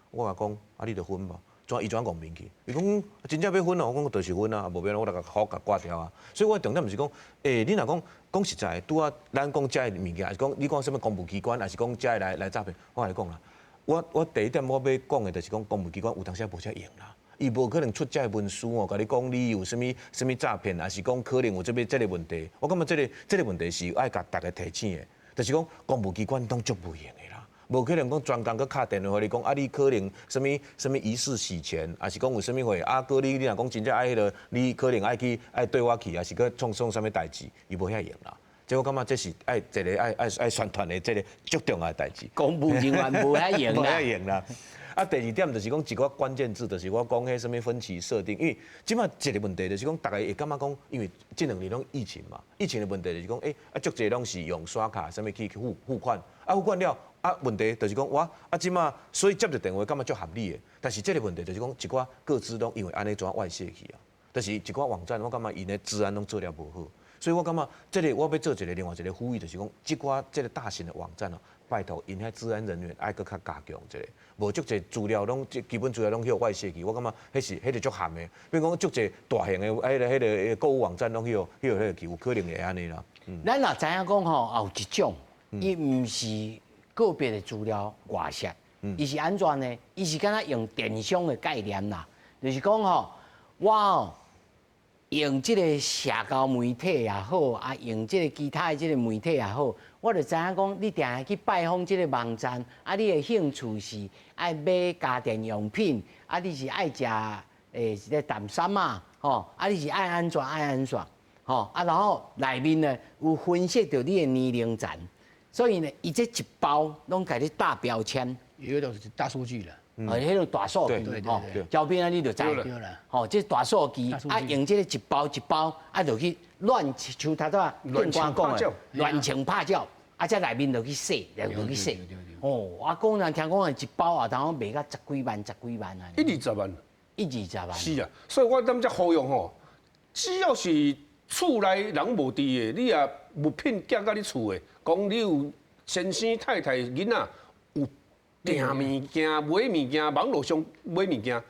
我甲讲，啊，你着分吧，伊怎讲明去？伊讲真正要分哦，我讲就是分啊，无变我好甲挂掉啊。所以我重点毋是讲，你若讲实在，拄啊，咱讲遮个物件，还是讲你讲什物公务机关，还是讲遮个来诈骗，我甲你讲啦，我第一点我要讲的就是讲公务机关有当时无遮用啦。伊无可能出这文书哦，甲你讲你有啥物诈骗，还是讲可能有这个问题。我感觉这个问题是爱甲大家提醒的，就是讲公务机关拢足无用的啦，无可能讲专工去敲电话，你讲啊，你可能啥物疑似洗钱，还是讲有啥物货啊？你若讲真正爱迄个，你可能爱对我去，还是去创啥物代志，伊无遐用啦。这我感觉这是一个爱宣传的这个足重要的代志。公务人员无遐用啦，无遐用啦。啊，第二点就是讲一个关键字，就是我讲迄什物分期设定，因为即摆一个问题就是讲，大家会感觉讲，因为这2年拢疫情嘛，疫情的问题就是讲，足侪拢是用刷卡什物去付款，付款了，问题就是讲，即摆所以接着电话感觉足合理的，但是这个问题就是讲，一寡个资拢因为安尼怎外泄去啊，但是一寡网站我感觉因的治安拢做了无好，所以我感觉这个我要做另外一个呼吁，就是讲，这个大型的网站哦，拜托因遐治安人员爱搁较加强一个。无足侪资料拢基本资料拢去外泄去，我感觉迄个足咸的。比如讲足侪大型的迄个购物网站拢去去，有可能会安尼啦。咱若知影讲吼，有一种，伊毋是个别的资料外泄，伊是安怎呢？伊是敢若用电商的概念啦，就是讲吼，我用即个社交媒体也好，啊，用即个其他的即个媒体也好，我就知影讲，你定下去拜访即个网站，啊，你的兴趣是爱买家电用品，啊，你是爱食一个淡衫啊，吼，啊，你是爱安怎，吼，啊，然后内面呢有分析到你的年龄层，所以呢，伊这一包拢给你大标签，有的是大数据了。迄种大数据，吼，照片啊，你就知，吼，这大数据，啊，用这个一包一包，啊，就去乱像头仔警官讲的，乱枪拍照，啊，这内面就去洗，就去洗，哦，啊，讲人听讲一包啊，当卖到10几万啊，20万，20万，是啊，所以我咱才呼吁吼，只要是厝内人无伫的，你也物品寄到你厝的，讲你有先生太太囡仔有。订物件、买物件、网络上买物件，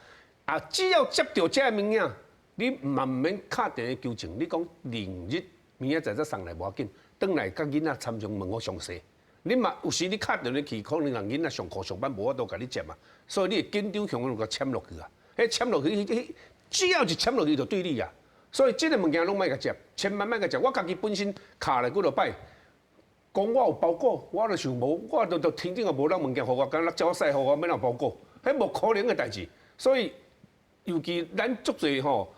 啊，只要接到这物件，你嘛唔免敲电话求情，你讲明日明仔载再送来无要紧，转来甲囡仔参详问我详细。你嘛有时你敲电话去，可能人囡仔上课上班无法度甲你接嘛，所以你会紧张向我甲签落去啊。迄签落去，只要一签落去就对你啊。所以这个物件拢莫甲接，千万莫甲接。我家己本身敲来几落摆。讲我有包裹，我就想无，我就天顶也无人物件互我，敢若叫我使互我，免有包裹，迄无可能的代志。所以，尤其咱足侪吼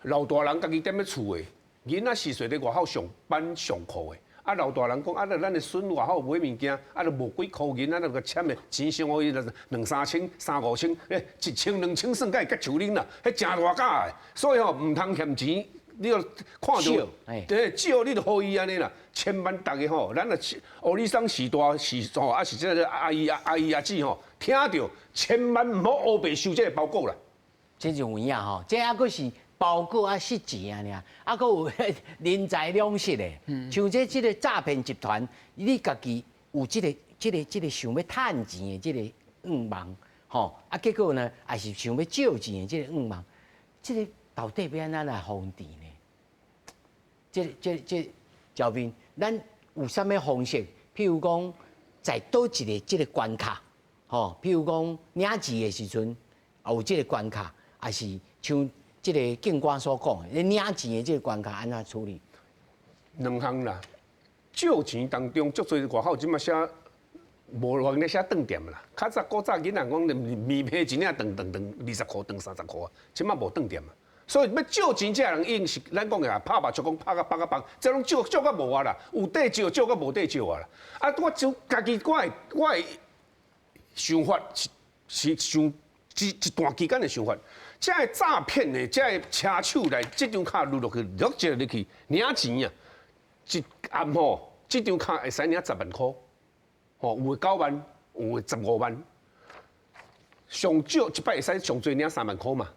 老大人家己踮咧厝的，囡仔是随咧外口上班上课的。啊，老大人讲啊，咱的孙外口买物件，啊，就无几箍银，啊，就个签的钱生活伊2、3千、3、5千，1千2千算甲会甲像恁啦，迄真大假的。所以吼，唔通嫌钱。你要看少到，对，少你就好伊安尼啦。千万大家吼，咱啊，哦，你上时大时吼，啊是这个阿姨阿姊吼，听到千万唔好黑白收这个包裹啦。这就有影吼，这还佫是包裹啊失钱啊尔，啊佫有人财两失的。像这个诈骗集团，你家己有这个想要趁钱的这个愿望，吼啊，结果呢，也是想要借钱的这个愿望，这个到底要安怎来防治呢？这赵斌，咱有啥物方式？譬如讲，在倒一个这个关卡，吼，譬如讲领钱的时阵，也有这个关卡，也是像这个警官所讲的，领钱的这个关卡安怎处理？两项啦，借钱当中，足侪外口即马写无乱咧写顿店啦。较早古早囡仔讲面皮一领顿20块、顿30块啊，即马无顿店啊。所以要借钱，这人已经是咱讲的啊，拍白就讲拍个棒，这种借到无啊啦，有底借到无底借啊啦。啊，我就家己我的想法是想一段期间的想法。这个诈骗的，这个车手来这张卡录落去，录一入去领钱啊，一暗吼，这张卡会使领10万块，吼有的9万，有的15万，上少一摆会使上最领3万块嘛。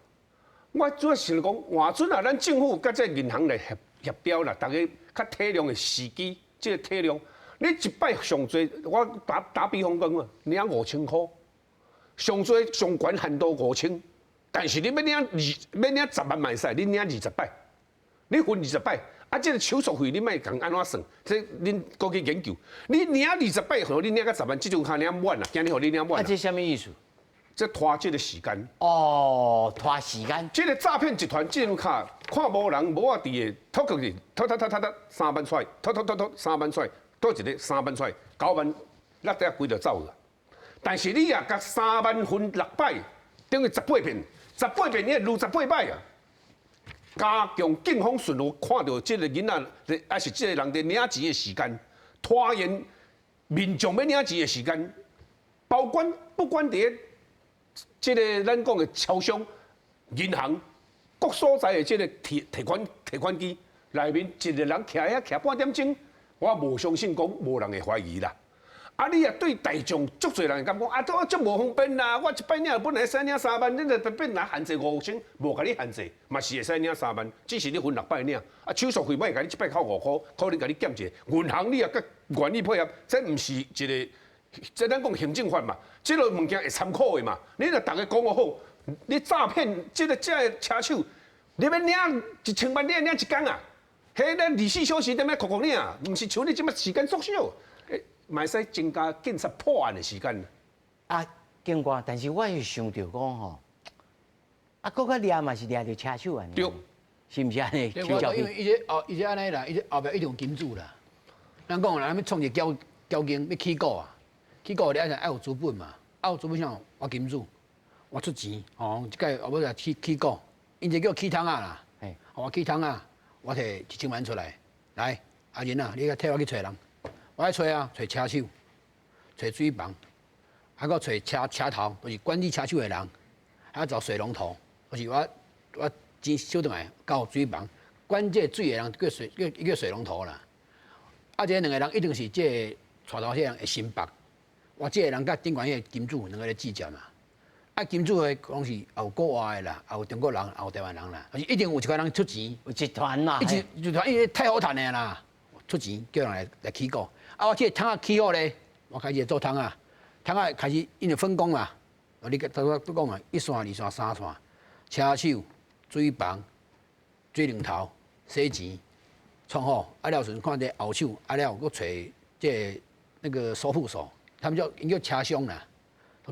我主要是讲，换阵啊，咱政府甲这银行来协调啦，大家较体谅的时机，这个体谅，你一摆上最，我打比方讲啊，领5000块，上最上悬限度5000，但是你要领10万卖使，你领20摆，你分20摆，啊，这个手续费你莫讲安怎算？这恁过去研究，你领20摆，互你领个10万，这种卡领满啦，今日互你领满。啊，这什么意思？这拖这个时间哦，拖时间。这个诈骗集团这张卡，看无人无啊伫的，拖过去，拖3万出来，拖3万出来，拖一个3万出来，9万，那底下规就走了。但是你也甲3万分6摆，等于18遍，18遍你会撸18摆啊！加强警方巡逻看到这个囡仔，还是这个人伫领钱的时间，拖延民众要领钱的时间，不管伫这个咱讲的超商、银行各所在的这个提款机内面，一个人徛遐徛半点钟，我无相信讲无人会怀疑啦。啊，你也对大众足侪人会感觉啊，都足无方便啦。我一摆领本来使领3万，你就变拿限制5000，无甲你限制，嘛是会使领3万，只是你分6摆领。啊，手续费莫甲你一摆扣5块，可能甲你减者。银行你也甲愿意配合，这毋是一个。这咱讲行政法嘛，这个物件会参考的嘛。你若大家讲好，你诈骗这个车手，你要领1000万，你要领一天啊？迄咱24小时在那苦领，毋是像你这么时间缩小，嘛使增加警察破案的时间。啊，警官，但是我又想到讲吼，啊，搁较掠嘛是掠着车手安尼，对，是毋是安尼？因为伊这安尼啦，伊这后壁一定有金主啦。咱讲啦，咱要创一个交警要起股啊。起股你爱有资本嘛，有资本上我金主，我出钱，哦，即个后尾来起股，因这叫起汤啊啦，我起汤啊，我摕1000万出来，来阿仁啊，你替我去找人，我爱找啊，找车手，找水房，还搁找车头，就是管理车手的人，还要找水龙头，就是我钱收倒来到水房，管这水的人叫水龙头啦，啊，这2个人一定是这带头迄人的心腹。我这个人甲顶管迄个金主2个咧计较嘛，啊金主的讲是也有国外的啦，也有中国人，也有台湾人啦，而且一定有一个人出钱，有集团啦，集团因为太好赚的啦，出钱叫人来起股，啊我这个汤啊起好咧，我开始做汤啊开始因为分工嘛，你头先都讲啊，1线、2线、3线，车手、水房、水龙头、洗钱，创好，啊了时看这后手，啊了搁找这那个收付所。他们叫车商啦，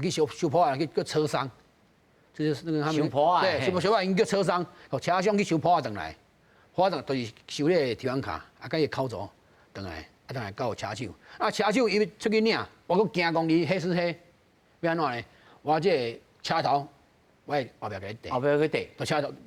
去修破啊，叫车商，就是那个他们修破啊，对，修破因叫车商，车商去修破啊，转来，破啊就是修那个提款卡，啊，甲伊扣走，转来，啊，转来到车手，啊，车手伊要出去领，我搁惊讲你黑是黑，要安怎呢？我这车头，我后壁甲伊后壁去地，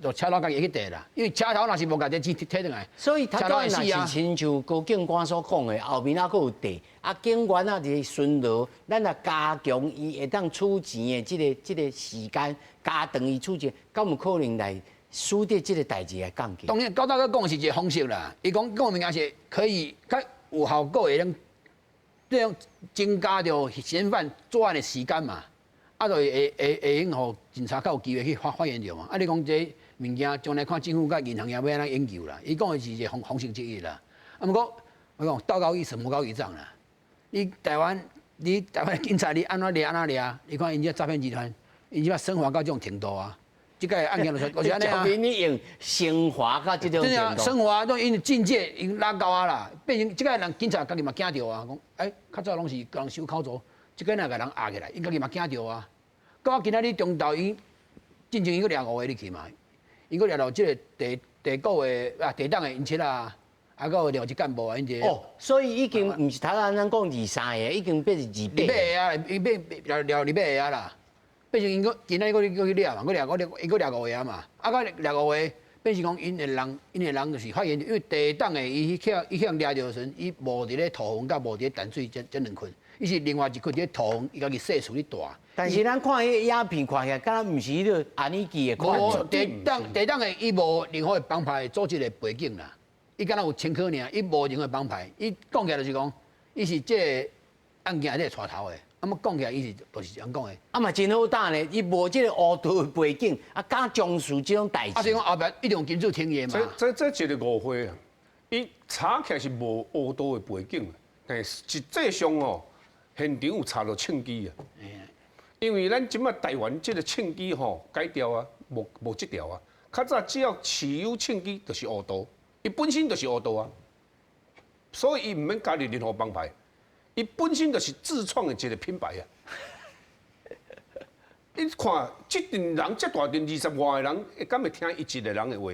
就车头家己去地啦，因为车头若是无家己钱摕转来，所以他当然是亲像高警官所讲的，后面还佫有地。啊，警员啊，伫巡逻，咱也加强伊会当出钱的这个时间，加长伊出钱，敢有可能来输掉这个代志来降低。当然，高大哥讲的是一个方式啦。伊讲物件是可以较有效果的，这样增加着嫌犯作案的时间嘛，啊，就会用互警察较有机会去发现着嘛。啊，你讲这物件将来看政府甲银行也要安怎研究啦。伊讲的是一个方式之一啦。啊，毋过我讲道高一尺，魔高一丈啦。你台湾警察你安怎抓安怎抓？你看因这诈骗集团，因即摆升华到这种程度啊！这个案件就是安尼啊。你用升华到这种程真啊，度。升华都因境界已经拉高啊啦，变成这个人警察家己嘛惊着啊，讲较早拢是甲人收口座，这个若甲人压起来，因家己嘛惊着啊。到今仔日中昼因进前伊个掠5个入去嘛，伊个掠到这个第9个地党的因七啊。还有了一干部啊，因这哦，所以已经唔是头咱讲23个，已经变成200个啊，伊变了200个啊啦，变成因个今仔个去掠嘛，伊个掠5个啊嘛，啊个掠5个，变成讲因的人就是发现，因为第档的伊向掠着时，伊无伫咧土缝，甲无伫咧淡水这两群，伊是另外一群伫咧土缝，伊家己细处咧大。但是咱看迄个鸦片看起来，敢若毋是迄个安尼记的款无式。第档的伊无任何的帮派组织的背景啦。伊敢若有前科尔，伊无任何帮派。伊讲起来就是讲，伊是这个案件内底带头的。啊，么讲起来，伊是就是这样讲的。啊嘛真好打呢，伊无即个乌道的背景，啊敢从事即种代啊，所以志。讲后壁一定金主听伊嘛。这一个误会啊！伊查起来是无乌道的背景，但是实际上哦，现场有查到枪支啊。因为咱即马台湾即个枪支吼改掉啊，无即条啊。较早只要持有枪支就是乌道。伊本身就是乌道啊，所以伊唔免加入任何帮派，伊本身就是自创的一个品牌啊。你看，这群人这大群20外个人，会敢会听伊一个人的话？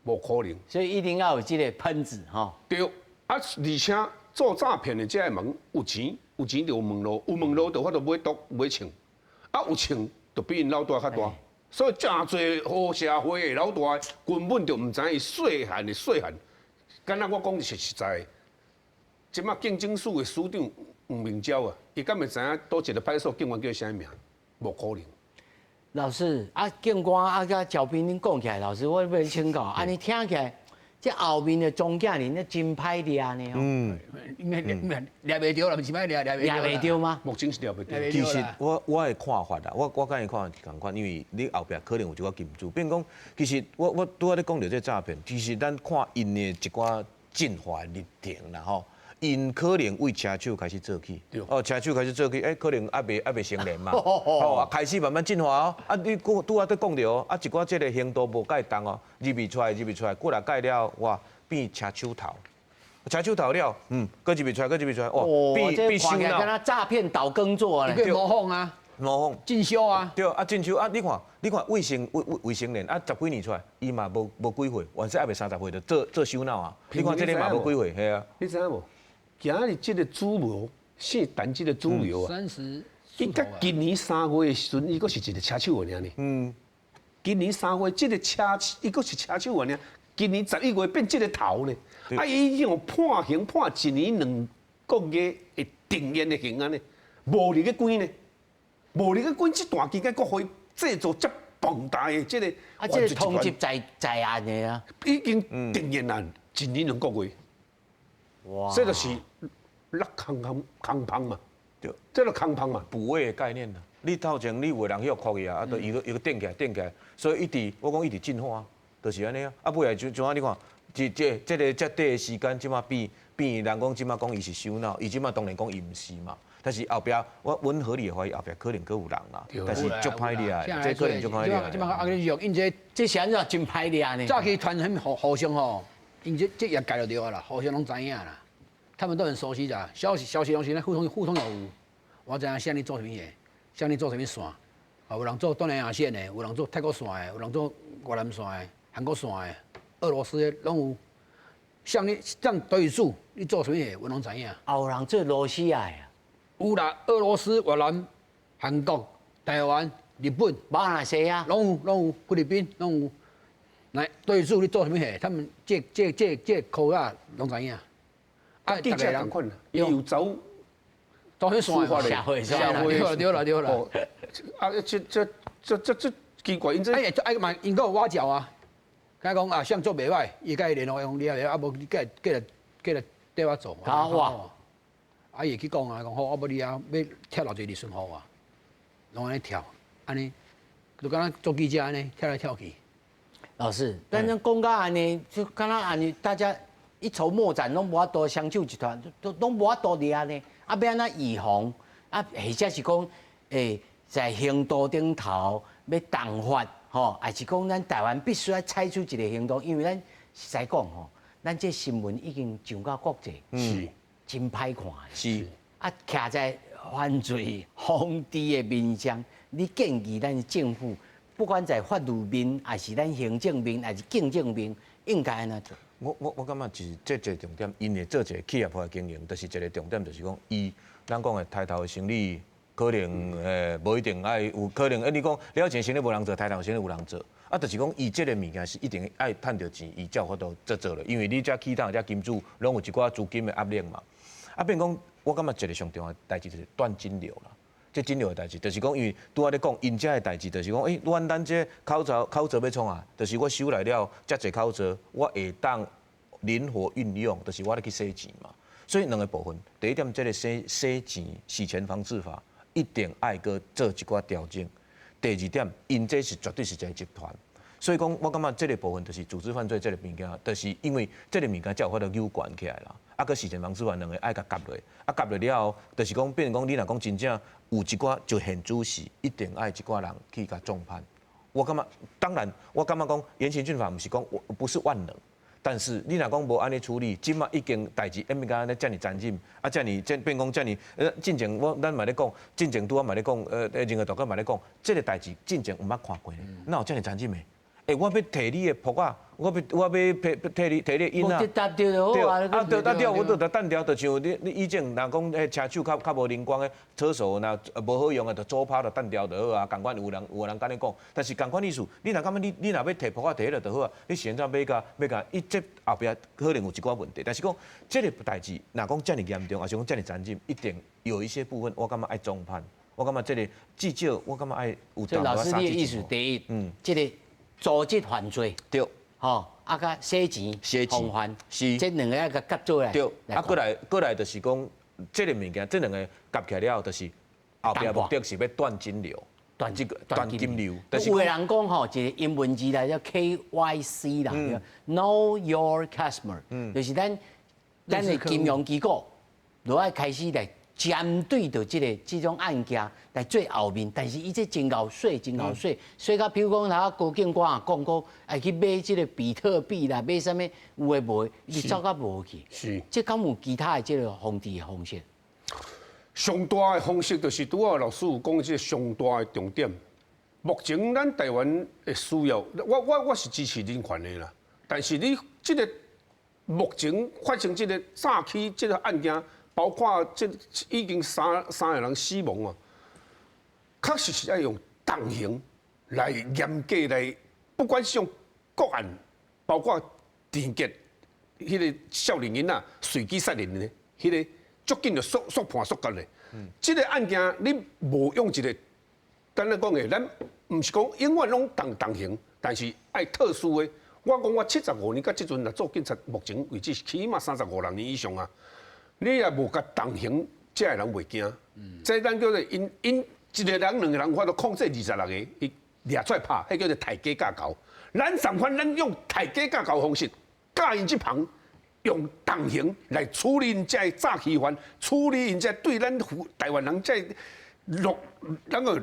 无可能。所以一定要有即个喷子吼。对，啊，而且做诈骗的这个门有钱就有门路，有门路就法度买毒买枪，啊有枪就比因老大较大。所以真侪好社会的老大根本就唔知伊细汉，敢若我讲是实在的。即马竞争署的署长吴明昭啊，伊敢会知影倒一个派出所警官叫啥名？无可能。老师啊，警官啊，甲赵斌恁讲起来，老师我要请教，安尼听起来，这后面的庄稼人，那真歹掠呢哦。应该掠袂着啦，毋是歹掠袂着吗？目前是掠袂着。其实我的看法啦，我甲伊看法是同款，因为你后壁可能有一寡金主，变讲其实我拄仔咧讲到这诈骗，其实咱看因的一寡进化历程啦吼。因可能为车手开始做起，车手开始做起，可能还未成年嘛，开始慢慢进化哦。啊，你拄仔在讲着哦，啊一寡这个行动无介重哦，入未出来，过来改了，哇，变车手头，了，搁入未出来，哇，变收了，跟他诈骗倒耕作咧，变模仿啊，进修啊，对啊，进修啊，你看未成年啊，10几年出来，伊嘛无几岁，完事还未30岁就做收脑啊，你看这个嘛无几岁，系啊，你知影无？今日这个主谋，姓陈这个主谋啊，30，伊甲今年3月的时阵，伊阁是一个车手尔呢。今年3月，这个伊阁是车手尔。今年11月变这个头呢。啊，伊用判刑判1年2个月的定谳的刑安尼，无离个关呢，无离个关，这段期间阁可以制作这庞大的这个啊，这个通缉在案的啊，已经定谳案1年2个月。哇！这就是落空胖嘛，对，这个空胖嘛，补位的概念啦。你头前你有人去哭伊啊，啊，都伊个定起来，所以我讲一直进化，就是安尼啊。啊，尾来就像你看，这个这短的时间，即马变人讲即马讲伊是首脑，伊即马当然讲伊毋是嘛。但是后壁我阮合理怀疑后壁可能阁有人啦，但是足歹掠，这可能足歹掠。即马阿个用，因这是安怎真歹掠呢？早期团很互相吼。因这也改了对啊啦，互相拢知影啦，他们都很熟悉的，消息东西呢互通有无。我知影向你做什么嘢，向你做什么线，啊有人做东南亚线的，有人做泰国线的，有人做越南线的、韩国线的、俄罗斯的拢有。像你像德语数，你做什么嘢，我拢知影。有人做罗西亚呀，有啦，俄罗斯、越南、韩国、台湾、日本、马来西亚拢有，菲律宾拢有。来，对住你做什么事？他们这口啊，拢知影。啊，记者同款啦，伊有走去算社会对啦。啊，这奇怪，因这嘛，因个有挖角啊，甲讲啊，像做袂歹，伊甲伊联络讲，你啊无你过来缀我做。好哇！啊，伊去讲啊，讲好，啊无你啊要跳偌济日顺互啊，拢安尼跳，安尼就敢若做记者安尼跳来跳去。老师，但是讲到安尼，就敢若安尼，大家一筹莫展，拢无法度相救集团，拢无法度掠呢。啊，要安怎预防？啊，或者是讲，在行动顶头要动发，吼，还是讲咱台湾必须要采取一个行动，因为咱实在讲吼，咱这新闻已经上到国际，是真歹看。是啊，徛在犯罪防治的面上，你建议咱政府，不管在法律面，还是咱行政面，还是竞争面，应该安怎做？我感觉是这一个重点，因为做一个企业化的经营，就是一个重点，就是讲咱讲的抬头的生意，可能无一定爱有可能，你讲了钱生意无人做，抬头生意有人做，啊，就是讲伊这个物件是一定爱趁到钱，伊才有法度做了，因为你遮起档遮金主，拢有一寡资金的压力嘛。啊，变讲我感觉一个上重要的代志就是断金流啦。这金流的代志，就是讲，因为拄仔咧讲，因遮的代志，就是讲，咱这口罩要创啊，就是我收来了遮济口罩，我会当灵活运用，就是我咧去洗钱嘛。所以两个部分，第一点，这个洗钱洗钱防治法一定爱搁做一寡调整。第二点，因这是绝对是一个集团，所以讲我感觉这个部分就是组织犯罪这个物件，就是因为这个物件才有法度扭转起来啦。啊，搁洗钱防治法两个爱甲夹落，啊夹落了后，就是讲变成讲你若讲真正有一寡就现主事，一定爱一寡人去甲重判。我感觉，当然我感觉讲严刑峻法不是讲不是万能，但是你若讲无安尼处理，即马已经代志演变到安尼遮尔残忍，啊遮尔变讲遮尔，进前咱嘛咧讲，进前拄仔嘛咧讲，任何大哥嘛咧讲，这个代志进前毋捌看过呢，哪有遮尔残忍的？我要摕你的仆啊，我要摕你的因啊，答对就好啊。啊，对，我都得单调，就像你以前若讲车手较无灵光的车手，若无好用的，就左拍就单调就好啊。共款有人敢你讲，但是共款意思，你若感觉你若要摕仆啊摕了就好啊，你现在要甲，伊这后壁可能有一寡问题，但是讲这个代志，若讲遮尔严重，还是讲遮尔残忍，一定有一些部分我感觉爱重判，我感觉这个至少我感觉爱有。所以老师你的意思，第一，这个组织犯罪，对，吼，啊甲洗钱防范，是，这两个要甲夹做来。对，啊，过来就是讲，这个物件，这两个夹起来了，就是后壁目的是要断金流，断金流。有个人讲吼，一个英文字来叫 KYC 啦，Know Your Customer，就是咱的金融机构，就要开始来针对着这种案件来做后面，但是伊这真够水，所以甲比如讲，他高警官也讲过，爱去买这个比特币啦，买啥物有诶无诶，伊走甲无去。是。这敢有其他的这个防治的方式？上大的方式就是拄啊，老师有讲这个上大的重点。目前咱台湾的需要，我是支持人权的啦。但是你这个目前发生这个诈欺这个案件。包括这已经三个人死亡啊，确实是要用重刑来严格来，不管是用国案，包括电击，迄个少年囡仔随机杀人的，迄个足紧就速判速决的。这个案件你无用一个，咱来讲的，咱唔是讲永远拢重刑，但是爱特殊的。我讲我75年到即阵来做警察，目前为止起码35人年以上啊。你也无甲重刑，这个人袂惊。这咱叫做因一个人、两个人，我都控制26个，伊掠出来拍，迄叫做抬价架构。咱相反，咱用抬价架构方式，教因即旁用重刑来处理因这的诈欺犯，处理因这对咱台湾人这那个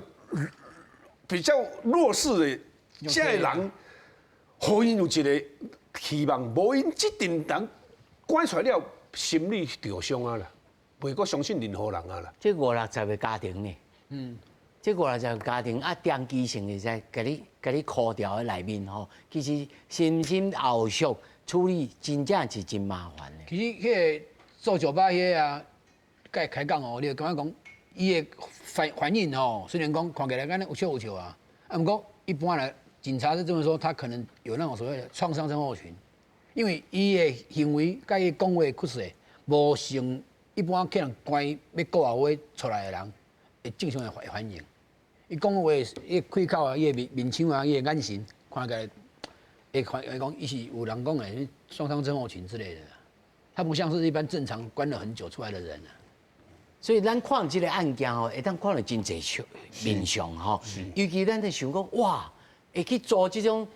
比较弱势的这个人，互因有一个希望，无因即阵人关出来了。心理受伤啊啦，袂阁相信任何人啊啦。这50-60个家庭呢，这50-60个家庭啊，长期性的在甲你扣掉喺内面吼，其实深深后续处理真正是真麻烦的。其实迄个做酒吧迄个啊，甲开讲哦，你就感觉讲，伊的反应吼，虽然讲看起来敢有笑有笑啊，啊，不过一般来警察是这么说，他可能有那种所谓的创伤症候群。因为伊的行为甲伊讲话酷势，无像一般去人关要讲话出来的人会正常的反應。伊讲话，伊开口啊，伊的面腔啊，伊的眼神，看起来会讲伊是有人讲诶创伤症候群之类的，他不像是一般正常关了很久出来的人啊。所以咱看这个案件吼，会当看到真侪面相吼，尤其咱在想讲，哇，会去做这种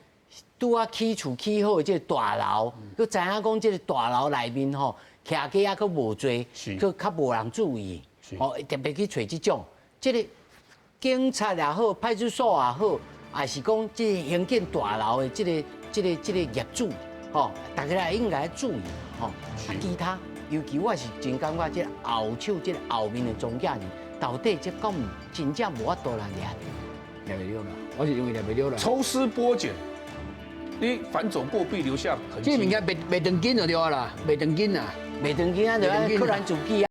拄啊起厝起好的这个大楼，佮知影讲这个大楼内面吼，徛家啊佮无多，佮较无人注意，哦，特别去找这种，这个警察也好，派出所也好，还是讲这个兴建大楼的这个业主，吼，大家也应该注意，吼，啊，其他。尤其我是真感觉，这后手、这后面的庄稼人，到底这敢真正无法度来掠袂了啦，我是认为掠袂了啦。抽丝剥茧，你反走过必留下痕迹。这物件袂长紧就对啊啦，袂长紧啊。袂长紧啊，就按柯南主机啊。